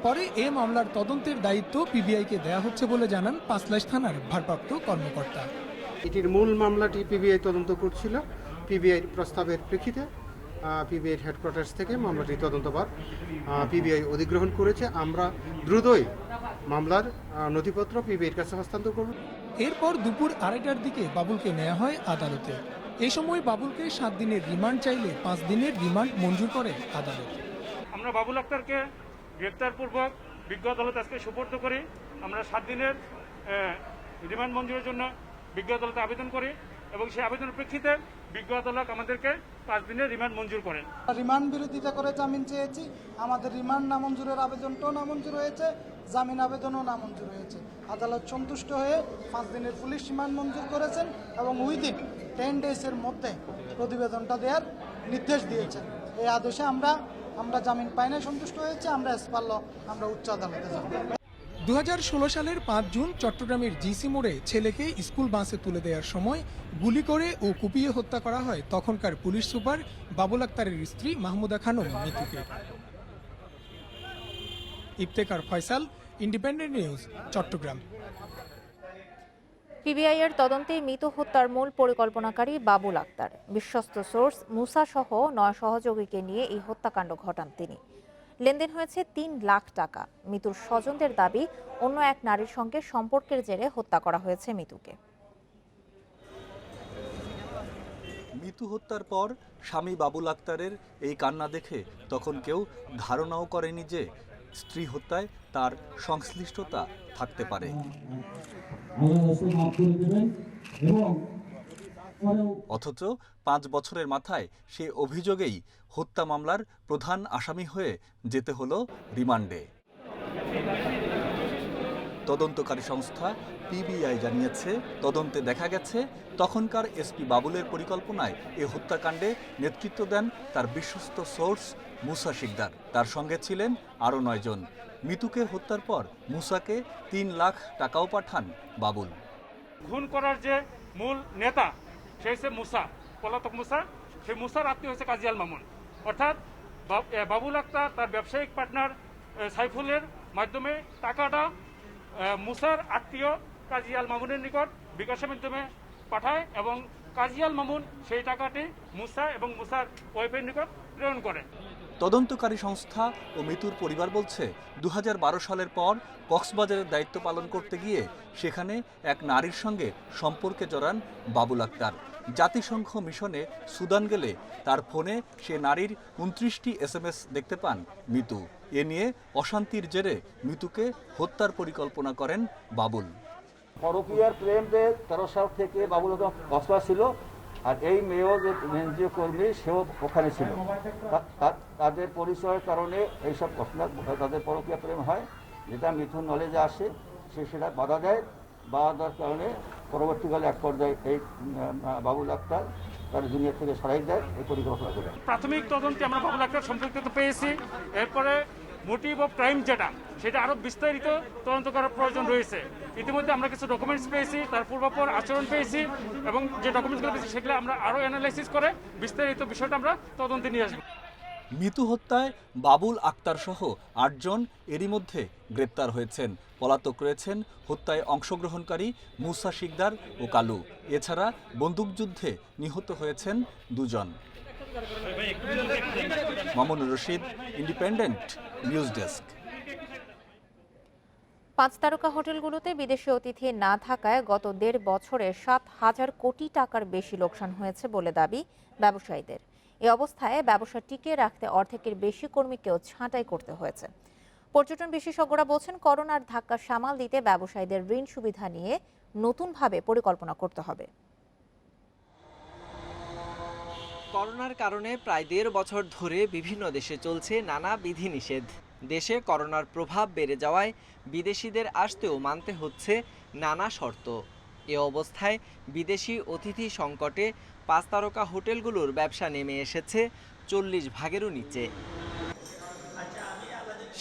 Speaker 15: পরে এ মামলার তদন্তের দায়িত্ব পিবিআইকে দেওয়া হচ্ছে বলে জানান পাঁচলাইশ থানার ভারপ্রাপ্ত কর্মকর্তা।
Speaker 17: এটির মূল মামলাটি পিবিআই তদন্ত করছিল। পিবিআই প্রস্তাবের প্রেক্ষিতে পিবিআই হেডকোয়ার্টার্স থেকে মামলাটি তদন্তভার পিবিআই অধিগ্রহণ করেছে। আমরা দ্রুতই মামলার নথিপত্র পিবিআইয়ের কাছে হস্তান্তর করব।
Speaker 15: এরপর দুপুর 2:30টার দিকে বাবুলকে নেওয়া হয় আদালতে। এই সময় বাবুলকে 7 দিনের রিমান্ড চাইলে 5 দিনের রিমান্ড মঞ্জুর করে আদালত।
Speaker 19: আমরা বাবুল আক্তারকে গ্রেপ্তারপূর্বক বিজ্ঞ আদালত আজকে সুপর্দ করি। আমরা 7 দিনের রিমান্ড মঞ্জুরের জন্য বিজ্ঞ আদালতে আবেদন করি এবং সেই আবেদনের প্রেক্ষিতে বিজ্ঞ আদালত আমাদেরকে 5 দিনের রিমান্ড মঞ্জুর করেন।
Speaker 20: রিমান্ড বিরোধিতা করে জামিন চেয়েছি। আমাদের রিমান্ড নামঞ্জুরের আবেদনটাও নামঞ্জুর হয়েছে, জামিন আবেদনও নামঞ্জুর হয়েছে। আদালত সন্তুষ্ট হয়ে 5 দিনের পুলিশ রিমান্ড মঞ্জুর করেছেন এবং উইদিন 10 ডেজের মধ্যে প্রতিবেদনটা দেওয়ার নির্দেশ দিয়েছেন। এই আদেশে আমরা জামিন পাইনে সন্তুষ্ট হয়েছে। আমরা আমরা উচ্চ আদালতে যাব।
Speaker 15: 2016 সালের 5 জুন চট্টগ্রামের জিসি মোড়ে ছেলেকে স্কুল বাসে তুলে দেওয়ার সময় গুলি করে ও কুপিয়ে হত্যা করা হয় তখনকার পুলিশ সুপার বাবুল আক্তারের স্ত্রী মাহমুদা খানম মিতুকে। Iftekhar Faisal, independent news, Chattogram.
Speaker 1: PBI এর তদন্তে মৃত হত্যার মূল পরিকল্পনাকারী বাবুল আক্তার। বিশ্বস্ত সোর্স মুসা সহ 9 সহযোগীকে নিয়ে এই হত্যাকাণ্ড ঘটান তিনি। লেনদেন হয়েছে 3 লাখ টাকা। মৃতুর স্বজনদের দাবি অন্য এক নারীর সঙ্গে সম্পর্কের জেরে হত্যা করা হয়েছে মৃতুকে।
Speaker 18: মিতু হত্যার পর স্বামী বাবুল আক্তারের এই কান্না দেখে তখন কেউ ধারণাও করেনি যে স্ত্রী হত্যায় তার সংশ্লিষ্টতা থাকতে পারে। অথচ 5 বছরের মাথায় সে অভিযোগেই হত্যা মামলার প্রধান আসামি হয়ে যেতে হলো রিমান্ডে। তদন্তকারী সংস্থা পিবিআই জানিয়েছে, তদন্তে দেখা গেছে তখনকার এসপি বাবুলের পরিকল্পনায় এ হত্যাকাণ্ডে নেতৃত্ব দেন তার বিশ্বস্ত সোর্স মুসা শিকদার। তার সঙ্গে ছিলেন আরও 9 জন। মিতুকে হত্যার পর মুসাকে 3 লাখ টাকাও পাঠান বাবুল।
Speaker 19: খুন করার যে মূল নেতা সে হচ্ছে মুসা, পলাতক মুসা। সেই মুসার আত্মীয় হচ্ছে কাজী আল মামুন, অর্থাৎ বাবুল আক্তার তার ব্যবসায়িক পার্টনার সাইফুলের মাধ্যমে টাকাটা মুসার আত্মীয় কাজী আল মামুনের নিকট বিকাশের মাধ্যমে পাঠায় এবং কাজী আল মামুন সেই টাকাটি মুসা এবং মুসার ওয়াইফের নিকট প্রেরণ করে।
Speaker 18: তদন্তকারী সংস্থা ও মিতুর পরিবার বলছে 2012 সালের পর কক্সবাজারের দায়িত্ব পালন করতে গিয়ে সেখানে এক নারীর সঙ্গে সম্পর্কে জড়ান বাবুল আক্তার। জাতিসংঘ মিশনে সুদান গেলে তার ফোনে সে নারীর 29টি SMS দেখতে পান মিতু। এ নিয়ে অশান্তির জেরে মিতুকে হত্যার পরিকল্পনা করেন বাবুল।
Speaker 16: পরকীয়ার প্রেম যে 13 সাল থেকে বাবুল কক্সবাজার ছিল, আর এই মেয়েও যে এনজিও কর্মী সেও ওখানে ছিল। তাদের পরিচয়ের কারণে এইসব ঘটনা, তাদের পরকীয়া প্রেম হয়, যেটা মিথুন নলেজে আসে, সেটা বাধা দেয়। বাধা দেওয়ার কারণে পরবর্তীকালে এক পর্যায়ে এই বাবুল আক্তার তার দুনিয়া থেকে সরাই দেয় এই পরিকল্পনা করে।
Speaker 19: প্রাথমিক তদন্তে আমরা বাবুল আক্তার সম্পৃক্ত পেয়েছি। এরপরে মোটিভ অফ ক্রাইম যেটা, সেটা আরও বিস্তারিত তদন্ত করার প্রয়োজন রয়েছে। ইতিমধ্যে আমরা কিছু ডকুমেন্টস পেয়েছি, তার পূর্বাপর আচরণ পেয়েছি, এবং যে ডকুমেন্টসগুলো পেয়েছি সেগুলো আমরা আরও অ্যানালাইসিস করে বিস্তারিত বিষয়টা আমরা তদন্তে নিয়ে আসবো।
Speaker 18: মিতু হত্যায় বাবুল আক্তার সহ 8 জন এরই মধ্যে গ্রেপ্তার হয়েছেন। পলাতক রয়েছেন হত্যায় অংশগ্রহণকারী মুসা শিকদার ও কালু। এছাড়া বন্দুকযুদ্ধে নিহত হয়েছেন 2 জন। Mamunur Rashid, independent news desk.
Speaker 1: 5 তারকা হোটেলগুলোতে বিদেশি অতিথি না থাকায় গত 1.5 বছরে 7,000 কোটি টাকার বেশি লোকসান হয়েছে বলে দাবি ব্যবসায়ীদের। এ অবস্থায় ব্যবসা টিকিয়ে রাখতে অর্ধেকের বেশি কর্মীকেও ছাঁটাই করতে হয়েছে। পর্যটন বিশেষজ্ঞরা বলছেন, করোনার ধাক্কা সামাল দিতে ব্যবসায়ীদের ঋণ সুবিধা নিয়ে নতুনভাবে পরিকল্পনা করতে হবে।
Speaker 3: করোনার কারণে প্রায় 1.5 বছর ধরে বিভিন্ন দেশে চলছে নানা বিধিনিষেধ। দেশে করোনার প্রভাব বেড়ে যাওয়ায় বিদেশিদের আসতেও মানতে হচ্ছে নানা শর্ত। এ অবস্থায় বিদেশি অতিথি সংকটে 5 তারকা হোটেলগুলোর ব্যবসা নেমে এসেছে 40 ভাগেরও নিচে।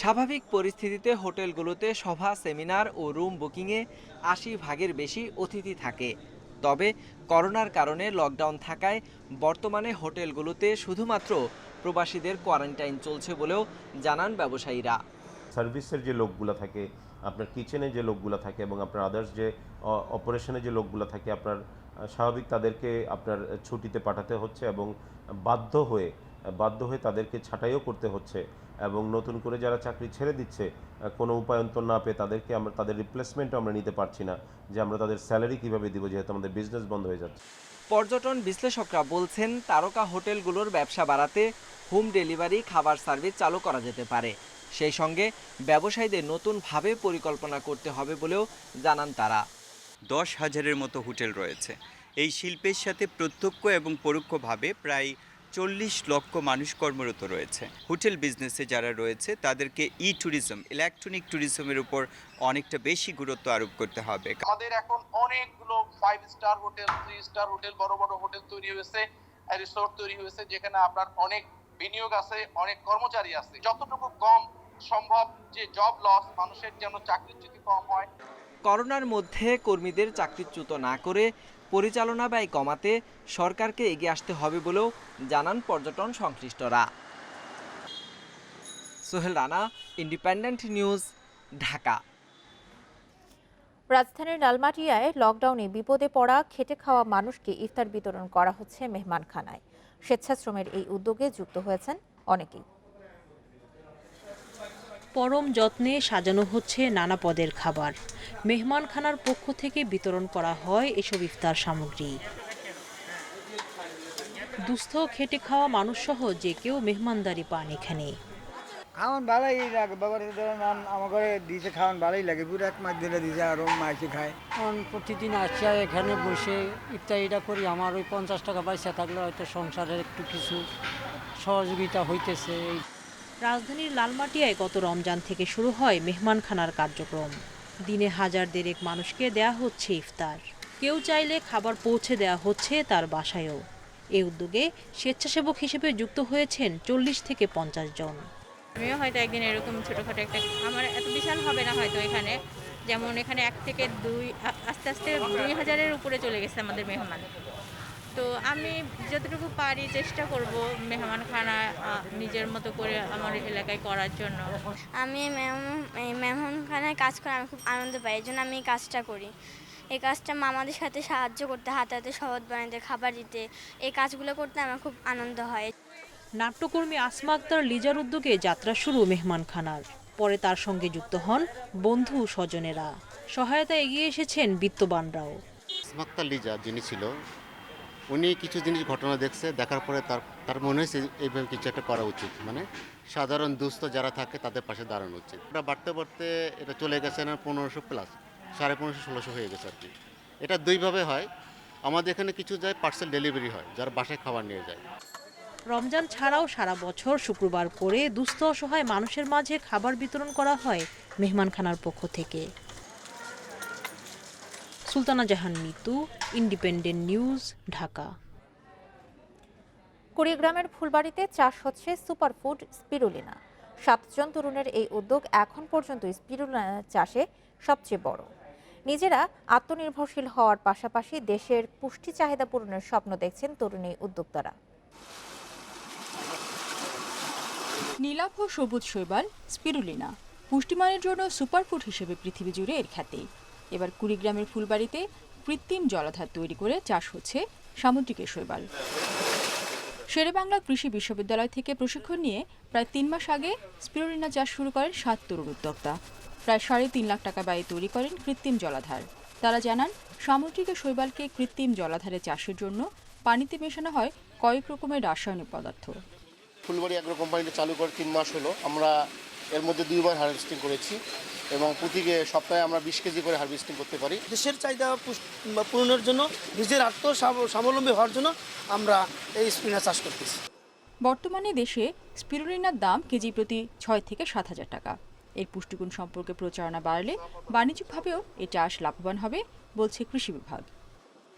Speaker 3: স্বাভাবিক পরিস্থিতিতে হোটেলগুলোতে সভা, সেমিনার ও রুম বুকিংয়ে 80 ভাগের বেশি অতিথি থাকে। তবে করোনার কারণে লকডাউন থাকায় বর্তমানে হোটেলগুলোতে শুধুমাত্র প্রবাসীদের কোয়ারেন্টাইন চলছে বলেও জানান ব্যবসায়ীরা।
Speaker 5: সার্ভিসের যে লোকগুলো থাকে, আপনার কিচেনে যে লোকগুলো থাকে এবং আপনার আদার্স যে অপারেশনে যে লোকগুলো থাকে, আপনার স্বাভাবিক তাদেরকে আপনার ছুটিতে পাঠাতে হচ্ছে এবং বাধ্য হয়ে তাদেরকে ছাঁটাইও করতে হচ্ছে। এবং নতুন করে যারা চাকরি ছেড়ে দিচ্ছে, কোনো উপায়ন্তর না পেয়ে তাদেরকে আমরা তাদের রিপ্লেসমেন্টও আমরা নিতে পারছি না, যে আমরা তাদের স্যালারি কীভাবে দিব, যেহেতু আমাদের বিজনেস বন্ধ হয়ে যাচ্ছে।
Speaker 3: পর্যটন বিশ্লেষকরা বলছেন, তারকা হোটেলগুলোর ব্যবসা বাড়াতে হোম ডেলিভারি খাবার সার্ভিস চালু করা যেতে পারে। সেই সঙ্গে ব্যবসায়ীদের নতুনভাবে পরিকল্পনা করতে হবে বলেও জানান তারা।
Speaker 6: 10,000-এর মতো হোটেল রয়েছে। এই শিল্পের সাথে প্রত্যক্ষ এবং পরোক্ষভাবে প্রায় 40 লক্ষ মানুষ কর্মরত রয়েছে। হোটেল বিজনেসে যারা রয়েছে তাদেরকে ট্যুরিজম, ইলেকট্রনিক ট্যুরিজমের উপর অনেকটা বেশি গুরুত্ব আরোপ করতে হবে।
Speaker 7: আমাদের এখন অনেকগুলো 5 স্টার হোটেল, 3 স্টার হোটেল, বড় বড় হোটেল তৈরি হয়েছে, রিসোর্ট তৈরি হয়েছে, যেখানে আপনার অনেক বিনিয়োগ আছে, অনেক কর্মচারী আছে। যতটুকু কম সম্ভব যে জব লস, মানুষের যেন চাকরিচ্যুতি কম হয়।
Speaker 3: করোনার মধ্যে কর্মীদের চাকরিচ্যুত না করে পরিচালনা ব্যয় কমাতে সরকারকে এগিয়ে আসতে হবে বলেও জানান পর্যটন সংশ্লিষ্টরা। Sohel Rana, independent news, Dhaka.
Speaker 1: রাজধানীর লালমাটিয়ায় লকডাউনে বিপদে পড়া খেটে খাওয়া মানুষকে ইফতার বিতরণ করা হচ্ছে মেহমানখানায়। স্বেচ্ছাশ্রমের এই উদ্যোগে যুক্ত হয়েছেন অনেকেই।
Speaker 10: পরম যত্নে সাজানো হচ্ছে নানা পদের খাবার। মেহমানখানার পক্ষ থেকে বিতরণ করা হয় এসব ইফতার সামগ্রী। দুস্থ খেটে খাওয়া মানুষ সহ যে কেউ মেহমানদারি পান এখানে।
Speaker 21: খাওয়ান ভালোই লাগে বাবার আমার ঘরে দিয়েছে খাওয়ান ভালোই লাগে পুরো 1 মাস ধরে দিয়েছে আরও মাইকে খায়।
Speaker 22: কারণ প্রতিদিন আসছি এখানে বসে ইত্যাদিটা করি, আমার ওই 50 টাকা পয়সা থাকলে হয়তো সংসারের একটু কিছু সহযোগিতা হইতেছে।
Speaker 10: রাজধানীর লালমাটিয়ায় গত রমজান থেকে শুরু হয় মেহমানখানার কার্যক্রম। দিনে হাজার দেড়েক মানুষকে দেয়া হচ্ছে ইফতার, কেউ চাইলে খাবার পৌঁছে দেয়া হচ্ছে তার বাসায়ও। এই উদ্যোগে স্বেচ্ছাসেবক হিসেবে যুক্ত হয়েছেন 40 থেকে 50 জন।
Speaker 23: আমিও হয়তো একদিন এরকম ছোটোখাটো একটা, আমার এত বিশাল হবে না হয়তো, এখানে যেমন এখানে 1 থেকে 2 আস্তে আস্তে 2000-এর উপরে চলে গেছে আমাদের মেহমান। তো আমি যতটুকু পারি চেষ্টা করব মেহমানখানা নিজের মতো করে আমার এলাকায় করার জন্য।
Speaker 24: আমি মেহমানখানায় কাজ করে আমি খুব আনন্দ পাই, এই জন্য আমি এই কাজটা করি। এই কাজটা মামাদের সাথে সাহায্য করতে, হাতে হাতে শরবত বানাতে, খাবার দিতে, এই কাজগুলো করতে আমার খুব আনন্দ হয়।
Speaker 10: নাট্যকর্মী আসমা আক্তার লিজার উদ্যোগে যাত্রা শুরু মেহমানখানার। পরে তার সঙ্গে যুক্ত হন বন্ধু স্বজনেরা। সহায়তা এগিয়ে এসেছেন বিত্তবানরাও।
Speaker 25: আসমা আক্তার লিজা যিনি ছিল, উনি কিছু জিনিস ঘটনা দেখছে, দেখার পরে তার মনে হয়েছে এইভাবে কিছু একটা করা উচিত, মানে সাধারণ দুস্থ যারা থাকে তাদের পাশে দাঁড়ানো উচিত। এটা বাড়তে বাড়তে এটা চলে গেছে না 1500 প্লাস, 1550-1600 হয়ে গেছে আর কি। এটা দুইভাবে হয়, আমাদের এখানে কিছু যায় পার্সেল ডেলিভারি হয়, যারা বাসায় খাবার নিয়ে যায়।
Speaker 10: রমজান ছাড়াও সারা বছর শুক্রবার করে দুস্থ অসহায় মানুষের মাঝে খাবার বিতরণ করা হয় মেহমানখানার পক্ষ থেকে। সুলতানা জাহান মিতু, ইন্ডিপেন্ডেন্ট নিউজ, ঢাকা।
Speaker 1: কুড়িগ্রামের ফুলবাড়িতে চাষ হচ্ছে সুপারফুড স্পিরুলিনা। 7 জন তরুণের এই উদ্যোগ এখন পর্যন্ত স্পিরুলিনা চাষে সবচেয়ে বড়। নিজেরা আত্মনির্ভরশীল হওয়ার পাশাপাশি দেশের পুষ্টি চাহিদা পূরণের স্বপ্ন দেখছেন তরুণ এই উদ্যোক্তারা।
Speaker 26: নীলাভ ও সবুজ শৈবাল স্পিরুলিনা পুষ্টিমানের জন্য সুপারফুড হিসেবে পৃথিবী জুড়ে এর খ্যাতি। এবার কুড়িগ্রামের ফুলবাড়িতে কৃত্রিম জলাধার তৈরি করে চাষ হচ্ছে সামুদ্রিক শৈবাল। শেরেবাংলা কৃষি বিশ্ববিদ্যালয় থেকে প্রশিক্ষণ নিয়ে প্রায় 3 মাস আগে স্পিরুলিনা চাষ শুরু করেন 7 তরুণ উদ্যোক্তা। প্রায় 3.5 লাখ টাকা ব্যয়ে তৈরি করেন কৃত্রিম জলাধার। তারা জানান, সামুদ্রিক শৈবালকে কৃত্রিম জলাধারে চাষের জন্য পানিতে মেশানো হয় কয়েক রকমের রাসায়নিক পদার্থ।
Speaker 27: ফুলবাড়ি অ্যাগ্রো কোম্পানিটা চালু করে 3 মাস হলো। আমরা এর মধ্যে 2বার হারভেস্টিং করেছি এবং প্রতিকে সপ্তাহে আমরা 20 কেজি করে হারভেস্টিং করতে পারি।
Speaker 28: দেশের চাহিদা পূরণের জন্য, নিজের স্বাবলম্বী হওয়ার জন্য আমরা এই স্পিনাচ চাষ করতেছি।
Speaker 26: বর্তমানে দেশে স্পিরুলিনার দাম কেজি প্রতি 6 থেকে 7,000 টাকা। এর পুষ্টিগুণ সম্পর্কে প্রচারণা বাড়লে বাণিজ্যিকভাবেও এই চাষ লাভবান হবে বলছে কৃষি বিভাগ।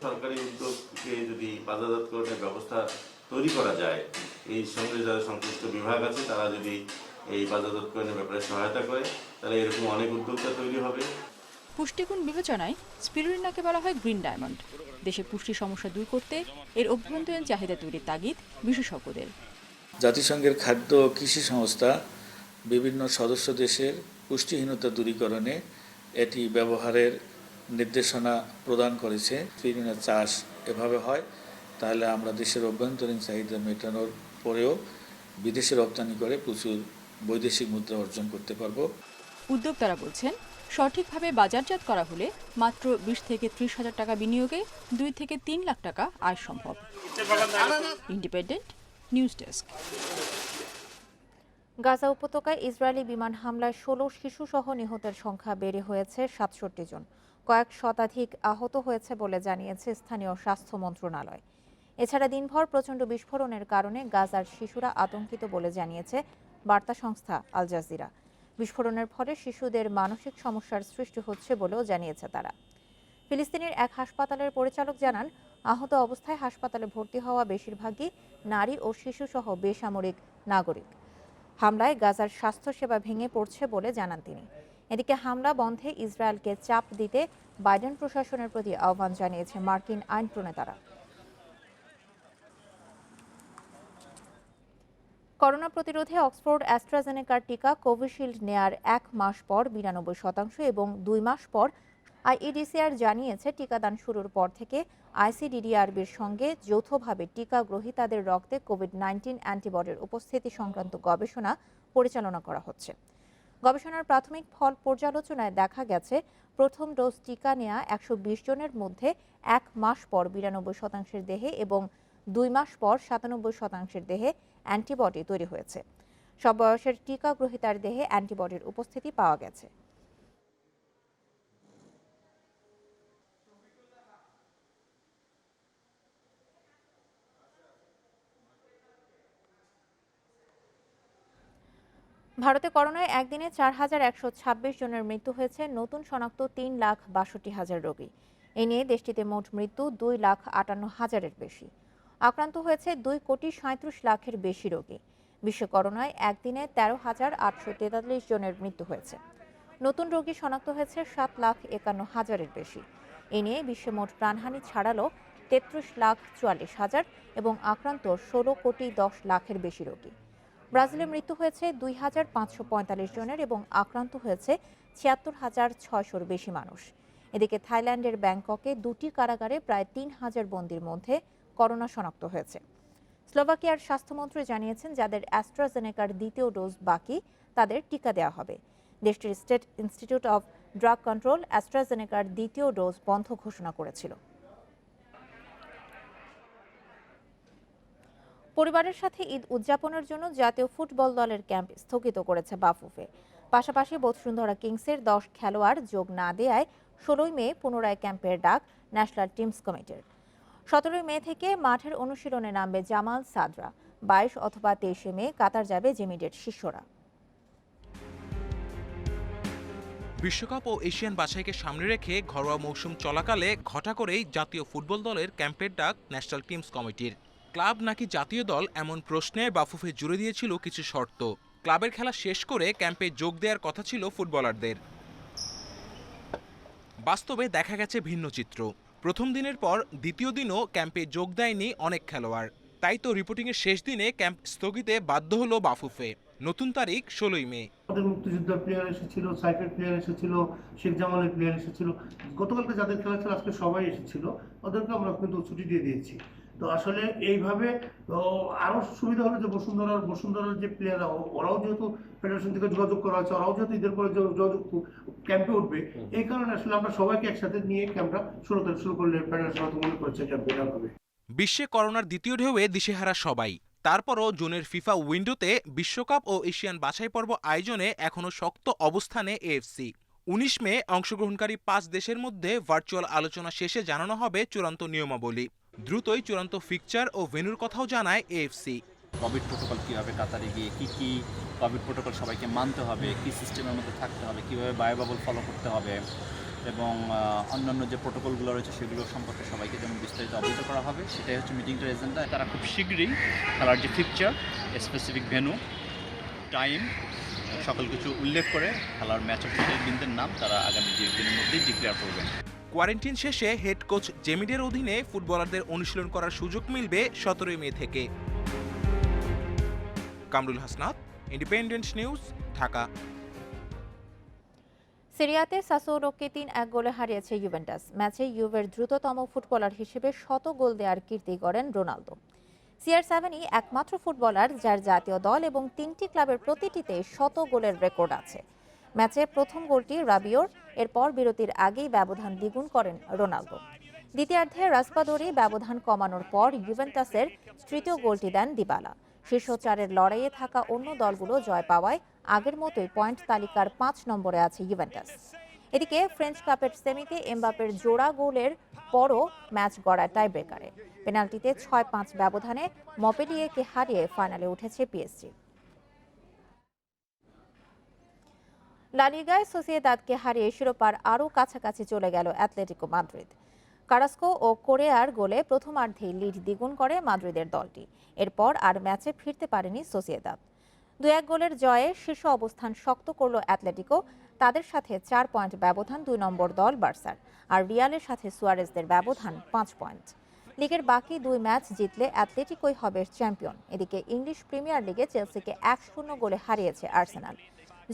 Speaker 29: সরকারি উদ্যোগকে যদি বাজারজাতকরণের ব্যবস্থা তৈরি করা যায়, এই সঙ্গে যারা সংশ্লিষ্ট বিভাগ আছে তারা যদি এই বাজারজাতকরণের ব্যাপারে সহায়তা করে, তাহলে এরকম অনেক উদ্যোক্তা তৈরি হবে।
Speaker 26: পুষ্টিগুণ বিবেচনায় স্পিরুলিনাকে বলা হয় গ্রিন ডায়মন্ড। দেশের পুষ্টি সমস্যা দূর করতে এর অভ্যন্তরীণ চাহিদা তৈরির তাগিদ বিশেষজ্ঞদের।
Speaker 30: জাতিসংঘের খাদ্য ও কৃষি সংস্থা বিভিন্ন সদস্য দেশের পুষ্টিহীনতা দূরীকরণে এটি ব্যবহারের নির্দেশনা প্রদান করেছে। স্পিরুলিনা চাষ এভাবে হয়, তাহলে আমরা দেশের অভ্যন্তরীণ চাহিদা মেটানোর পরেও বিদেশে রপ্তানি করে প্রচুর বৈদেশিক মুদ্রা অর্জন করতে পারব।
Speaker 26: উদ্যোক্তারা বলছেন, সঠিকভাবে বাজারজাত করা হলে মাত্র 20 থেকে 30,000 টাকা বিনিয়োগে 2 থেকে 3 লাখ টাকা আয় সম্ভব। Independent news desk.
Speaker 1: গাজা উপত্যকায় ইসরায়েলি বিমান হামলায় 16 শিশুসহ নিহতের সংখ্যা বেড়ে হয়েছে 67 জন। কয়েক শতাধিক আহত হয়েছে বলে জানিয়েছে স্থানীয় স্বাস্থ্য মন্ত্রণালয়। এছাড়া দিনভর প্রচণ্ড বিস্ফোরণের কারণে গাজার শিশুরা আতঙ্কিত বলে জানিয়েছে বার্তা সংস্থা আল জাজিরা। বিস্ফোরণের ফলে শিশুদের মানসিক সমস্যার সৃষ্টি হচ্ছে বলেও জানিয়েছে তারা। ফিলিস্তিনের এক হাসপাতালের পরিচালক জানান, আহত অবস্থায় হাসপাতালে ভর্তি হওয়া বেশিরভাগই নারী ও শিশুসহ বেসামরিক নাগরিক। হামলায় গাজার স্বাস্থ্যসেবা ভেঙে পড়ছে বলে জানান তিনি। এদিকে হামলা বন্ধে ইসরায়েলকে চাপ দিতে বাইডেন প্রশাসনের প্রতি আহ্বান জানিয়েছে মার্কিন আইন প্রণেতারা। করোনা প্রতিরোধে অক্সফোর্ড অ্যাস্ট্রাজেনেকার টিকা কোভিশিল্ড নেয়ার 1 মাস পর 92% এবং 2 মাস পর আইইডিসিআর জানিয়েছে টিকাদান শুরুর পর থেকে আইসিডিডিআরবির সঙ্গে যৌথভাবে টিকা গ্রহীতাদের রক্তে কোভিড-19 অ্যান্টিবডির উপস্থিতি সংক্রান্ত গবেষণা পরিচালনা করা হচ্ছে। গবেষণার প্রাথমিক ফল পর্যালোচনায় দেখা গেছে, প্রথম ডোজ টিকা নেওয়া 120 জনের মধ্যে 1 মাস পর 92% দেহে এবং 2 মাস পর 97% দেহে অ্যান্টিবডি তৈরি হয়েছে। সব বয়সের টিকা গ্রহীতার দেহে অ্যান্টিবডির উপস্থিতি পাওয়া গেছে। ভারতে করোনায় একদিনে 4,126 জনের মৃত্যু হয়েছে। নতুন শনাক্ত 3,62,000 রোগী। এ নিয়ে দেশটিতে মোট মৃত্যু 2,58,000-এর বেশি। আক্রান্ত হয়েছে 2,37,00,000-এর বেশি রোগী। বিশ্বে করোনায় একদিনে 13,843 জনের মৃত্যু হয়েছে। নতুন রোগী শনাক্ত হয়েছে 7,51,000-এর বেশি। এ নিয়ে বিশ্বে মোট প্রাণহানি ছাড়ালো 33,44,000 এবং আক্রান্ত 16,10,00,000-এর বেশি রোগী। ব্রাজিলে মৃত্যু হয়েছে 2,545 জনের এবং আক্রান্ত হয়েছে 76,600-র বেশি মানুষ। এদিকে থাইল্যান্ডের ব্যাংককে 2টি কারাগারে প্রায় 3,000 বন্দীর মধ্যে করোনা শনাক্ত হয়েছে। স্লোভাকিয়ার স্বাস্থ্যমন্ত্রী জানিয়েছেন, যাদের অ্যাস্ট্রাজেনেকার দ্বিতীয় ডোজ বাকি তাদের টিকা দেওয়া হবে। দেশটির state institute of drug control অ্যাস্ট্রাজেনেকার দ্বিতীয় ডোজ বন্ধ ঘোষণা করেছিল। পরিবারের সাথে ঈদ উদযাপনের জন্য জাতীয় ফুটবল দলের ক্যাম্প স্থগিত করেছে বাফুফে। পাশাপাশি বসুন্ধরা কিংসের 10 খেলোয়াড় যোগ না দেওয়ায় 16 মে পুনরায় ক্যাম্পের ডাক ন্যাশনাল টিমস কমিটির। 17 মে থেকে মাঠের অনুশীলনে নামবে জামাল সাদরা। 22 অথবা 23 মে কাতার যাবে জিমিডের শিষ্যরা।
Speaker 2: বিশ্বকাপ ও এশিয়ান বাছাইকে সামনে রেখে ঘরোয়া মৌসুম চলাকালে ঘটা করেই জাতীয় ফুটবল দলের ক্যাম্পের ডাক ন্যাশনাল টিমস কমিটির। ক্লাব নাকি জাতীয় দল এমন প্রশ্নে বাফুফে জুড়ে দিয়েছিল কিছু শর্ত। ক্লাবের খেলা শেষ করে ক্যাম্পে যোগ দেওয়ার কথা ছিল ফুটবলারদের। বাস্তবে দেখা গেছে ভিন্ন চিত্র। প্রথম দিনের পর দ্বিতীয় দিনও ক্যাম্পে যোগ দেয়নি অনেক খেলোয়াড়। তাই তো রিপোর্টিংয়ের শেষ দিনে ক্যাম্প স্থগিতে বাধ্য হলো বাফুফে। নতুন তারিখ 16 মে।
Speaker 27: আমাদের মুক্তিযোদ্ধার প্লেয়ার এসেছিল, সাইফের প্লেয়ার এসেছিল, শেখ জামালের প্লেয়ার এসেছিল, গতকালকে যাদের খেলা ছিল আজকে সবাই এসেছিল, ওদেরকে আমরা কিন্তু ছুটি দিয়ে দিয়েছি। তো আসলে এইভাবে আরো সুবিধা হলো যে বসুন্ধরার যে প্লেয়াররা ওরাও যেহেতু ফেডারেশন থেকে যোগাযোগ করা হচ্ছে, ওরাও যেহেতু ঈদের পরে যোগাযোগ ক্যাম্পে উঠবে, এই কারণে আসলে আমরা সবাইকে একসাথে নিয়ে ক্যাম্পটা শুরু করলে ফেডারেশন মনে করছে ক্যাম্পে হবে।
Speaker 2: বিশ্বে করোনার দ্বিতীয় ঢেউয়ে দিশেহারা সবাই। তারপরও জুনের ফিফা উইন্ডোতে বিশ্বকাপ ও এশিয়ান বাছাই পর্ব আয়োজনে এখনও শক্ত অবস্থানে এএফসি। 19 মে অংশগ্রহণকারী 5 দেশের মধ্যে ভার্চুয়াল আলোচনা শেষে জানানো হবে চূড়ান্ত নিয়মাবলী। দ্রুতই চূড়ান্ত ফিকচার ও ভেন্যুর কথাও জানায় এএফসি।
Speaker 4: কোভিড প্রোটোকল কীভাবে কাতারে গিয়ে কি কোভিড প্রোটোকল সবাইকে মানতে হবে, কি সিস্টেমের মধ্যে থাকতে হবে, কীভাবে বায়োবাবল ফলো করতে হবে এবং অন্যান্য যে প্রোটোকলগুলো রয়েছে সেগুলো সম্পর্কে সবাইকে যেমন বিস্তারিত অবহিত করা হবে, সেটাই হচ্ছে মিটিংটার এজেন্ডা। তারা খুব শীঘ্রই খেলার যে ফিকচার, স্পেসিফিক ভেন্যু, টাইম, সকল কিছু উল্লেখ করে খেলার ম্যাচ অফ দ্য দিনের নাম তারা আগামী 2 দিনের মধ্যেই ডিক্লেয়ার করবেন।
Speaker 2: কোয়ারেন্টিন শেষে হেড কোচ জেমিডের অধীনে ফুটবলারদের অনুশীলন করার সুযোগ মিলবে 17 মে থেকে। Kamrul Hasnat, independent news, Dhaka.
Speaker 1: সিরিয়াতে সাসোলোকে 3-1 গোলে হারিয়েছে ইউভেন্টাস। ম্যাচে ইউভের দ্রুততম ফুটবলার হিসেবে 100 গোল দেওয়ার কীর্তি গড়েন রোনালদো। CR7ই একমাত্র ফুটবলার যার জাতীয় দল এবং 3টি ক্লাবের প্রতিটিতে 100 গোলের রেকর্ড আছে। ম্যাচে প্রথম গোলটি রাবিওর, এরপর বিরতির আগেই ব্যবধান দ্বিগুণ করেন রোনালদো। দ্বিতীয়ার্ধে রাসপাদোরি ব্যবধান কমানোর পর ইউভেন্টাসের তৃতীয় গোলটি দেন দিবালা। শীর্ষ 4-এর লড়াইয়ে থাকা অন্য দলগুলো জয় পাওয়ায় আগের মতোই পয়েন্ট তালিকার 5 নম্বরে আছে ইউভেন্টাস। এদিকে ফ্রেঞ্চ কাপের সেমিতে এমবাপের জোড়া গোলের পরও ম্যাচ গড়ায় টাইব্রেকারে। পেনাল্টিতে 6-5 ব্যবধানে মপেলিয়েকে হারিয়ে ফাইনালে উঠেছে পিএসজি। লা লিগায় সোসিয়েদাদকে হারিয়ে শিরোপার আরও কাছাকাছি চলে গেল অ্যাটলেটিকো মাদ্রিদ। কারাস্কো ও কোরেয়ার গোলে প্রথমার্ধেই লিড দ্বিগুণ করে মাদ্রিদের দলটি। এরপর আর ম্যাচে ফিরতে পারেনি সোসিয়েদাদ। 2-1 গোলের জয়ে শীর্ষ অবস্থান শক্ত করল অ্যাটলেটিকো। তাদের সাথে 4 পয়েন্ট ব্যবধান 2 নম্বর দল বার্সার, আর রিয়ালের সাথে সুয়ারেজদের ব্যবধান 5 পয়েন্ট। লিগের বাকি 2 ম্যাচ জিতলে অ্যাটলেটিকোই হবে চ্যাম্পিয়ন। এদিকে ইংলিশ প্রিমিয়ার লিগে চেলসিকে 1-0 গোলে হারিয়েছে আর্সেনাল।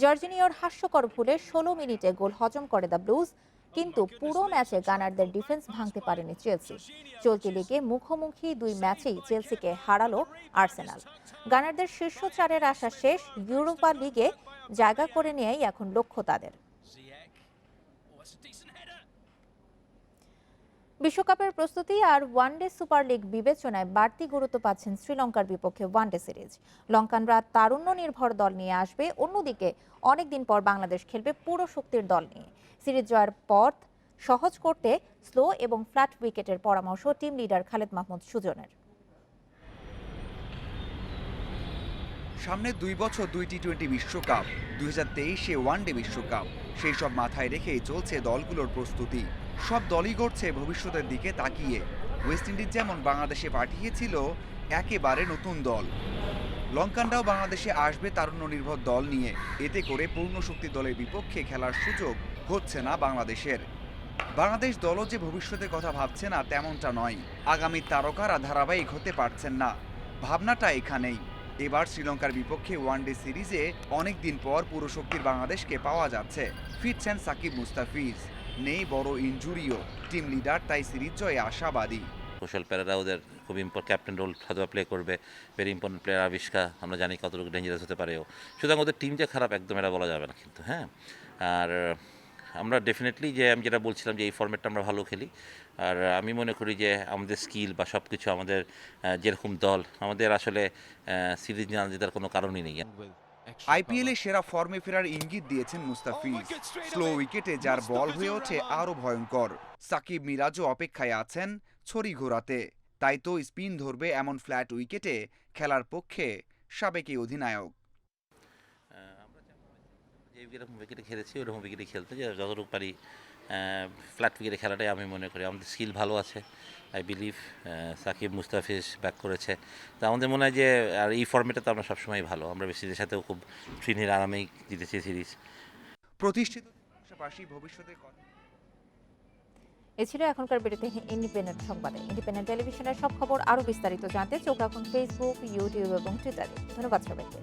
Speaker 1: জর্জিনিওর হাস্যকর ভুলে 16 মিনিটে গোল হজম করে দ্য ব্লুজ, কিন্তু পুরো ম্যাচে গানারদের ডিফেন্স ভাঙতে পারেনি চেলসি। চলতি লিগে মুখোমুখি 2 ম্যাচেই চেলসিকে হারালো আর্সেনাল। গানারদের শীর্ষ 4-এর আশা শেষ। ইউরোপা লিগে জায়গা করে নিয়েই এখন লক্ষ্য তাদের। বিশ্বকাপের প্রস্তুতি আর ওয়ানডে সুপার লিগ বিবেচনায় বাড়তি গুরুত্ব পাচ্ছেন শ্রীলঙ্কার বিপক্ষে ওয়ানডে সিরিজ। লঙ্কানরা তারুণ্য নির্ভর দল নিয়ে আসবে, অন্যদিকে অনেকদিন পর বাংলাদেশ খেলবে পুরো শক্তির দল নিয়ে। সিরিজ জয়ের পথ সহজ করতে স্লো এবং ফ্ল্যাট উইকেটের পরামর্শ টিম লিডার খালেদ মাহমুদ সুজনের।
Speaker 8: সামনে 2 বছর 2 টি-20 বিশ্বকাপ, 2023-এ ওয়ানডে বিশ্বকাপ, সেই সব মাথায় রেখেই চলছে দলগুলোর প্রস্তুতি। সব দলই গড়ছে ভবিষ্যতের দিকে তাকিয়ে। ওয়েস্ট ইন্ডিজ যেমন বাংলাদেশে পাঠিয়েছিল একেবারে নতুন দল, লঙ্কানরাও বাংলাদেশে আসবে তারুণ্য নির্ভর দল নিয়ে। এতে করে পূর্ণ শক্তি দলের বিপক্ষে খেলার সুযোগ হচ্ছে না বাংলাদেশের। বাংলাদেশ দলও যে ভবিষ্যতের কথা ভাবছে না তেমনটা নয়, আগামী তারকারা ধারাবাহিক হতে পারছেন না, ভাবনাটা এখানেই। এবার শ্রীলঙ্কার বিপক্ষে ওয়ানডে সিরিজে অনেকদিন পর পুরো শক্তির বাংলাদেশকে পাওয়া যাচ্ছে। ফিরছেন সাকিব মুস্তাফিজ, নেই বড় ইনজুরিও। টিম লিডার তাই সিরিজ জয়ে আশাবাদী।
Speaker 9: কুশল পেরেরা ওদের খুব ক্যাপ্টেন রোল হয়তো প্লে করবে, ভেরি ইম্পর্টেন্ট প্লেয়ার আবিষ্কার, আমরা জানি কতটুকু ডেঞ্জারাস হতে পারে ও। সুতরাং ওদের টিম যে খারাপ একদম এটা বলা যাবে না কিন্তু, হ্যাঁ। আর আমরা ডেফিনেটলি যে আমি যেটা বলছিলাম যে এই ফর্মেটটা আমরা ভালো খেলি, আর আমি মনে করি যে আমাদের স্কিল বা সব কিছু আমাদের যেরকম দল, আমাদের আসলে সিরিজ না জেতার কোনো কারণই নেই।
Speaker 8: আইপিএলে সেরা ফর্মে ফেরার ইঙ্গিত দিয়েছেন মুস্তাফিজ। স্লো উইকেটে যার বল হয়ে ওঠে আরও ভয়ঙ্কর। সাকিব মিরাজও অপেক্ষায় আছেন ছড়ি ঘোরাতে, তাই তো স্পিন ধরবে এমন ফ্ল্যাট উইকেটে খেলার পক্ষে সাবেক এই অধিনায়ক।
Speaker 9: যেরকম উইকেটে খেলেছি ওরকম উইকেটে খেলতে, যে যতটুকু পারি ফ্ল্যাট উইকেটে খেলাটাই আমি মনে করি। আমাদের স্কিল ভালো আছে, I believe. Shakib Mustafiz back করেছে, তো আমাদের মনে হয় যে আর এই ফর্মেটে তো আমরা সবসময় ভালো। আমরা বেশিদের সাথেও খুব ট্রিনির আরামেই জিতেছি সিরিজ।
Speaker 8: প্রতিষ্ঠিত পাশাপাশি ভবিষ্যতে
Speaker 1: এ ছিল এখনকার ভিডিওতে ইন্ডিপেন্ডেন্ট সংবাদে। ইন্ডিপেন্ডেন্ট টেলিভিশনের সব খবর আরও বিস্তারিত জানতে চোখ রাখুন ফেসবুক, ইউটিউব এবং টুইটারে। ধন্যবাদ সবাইকে।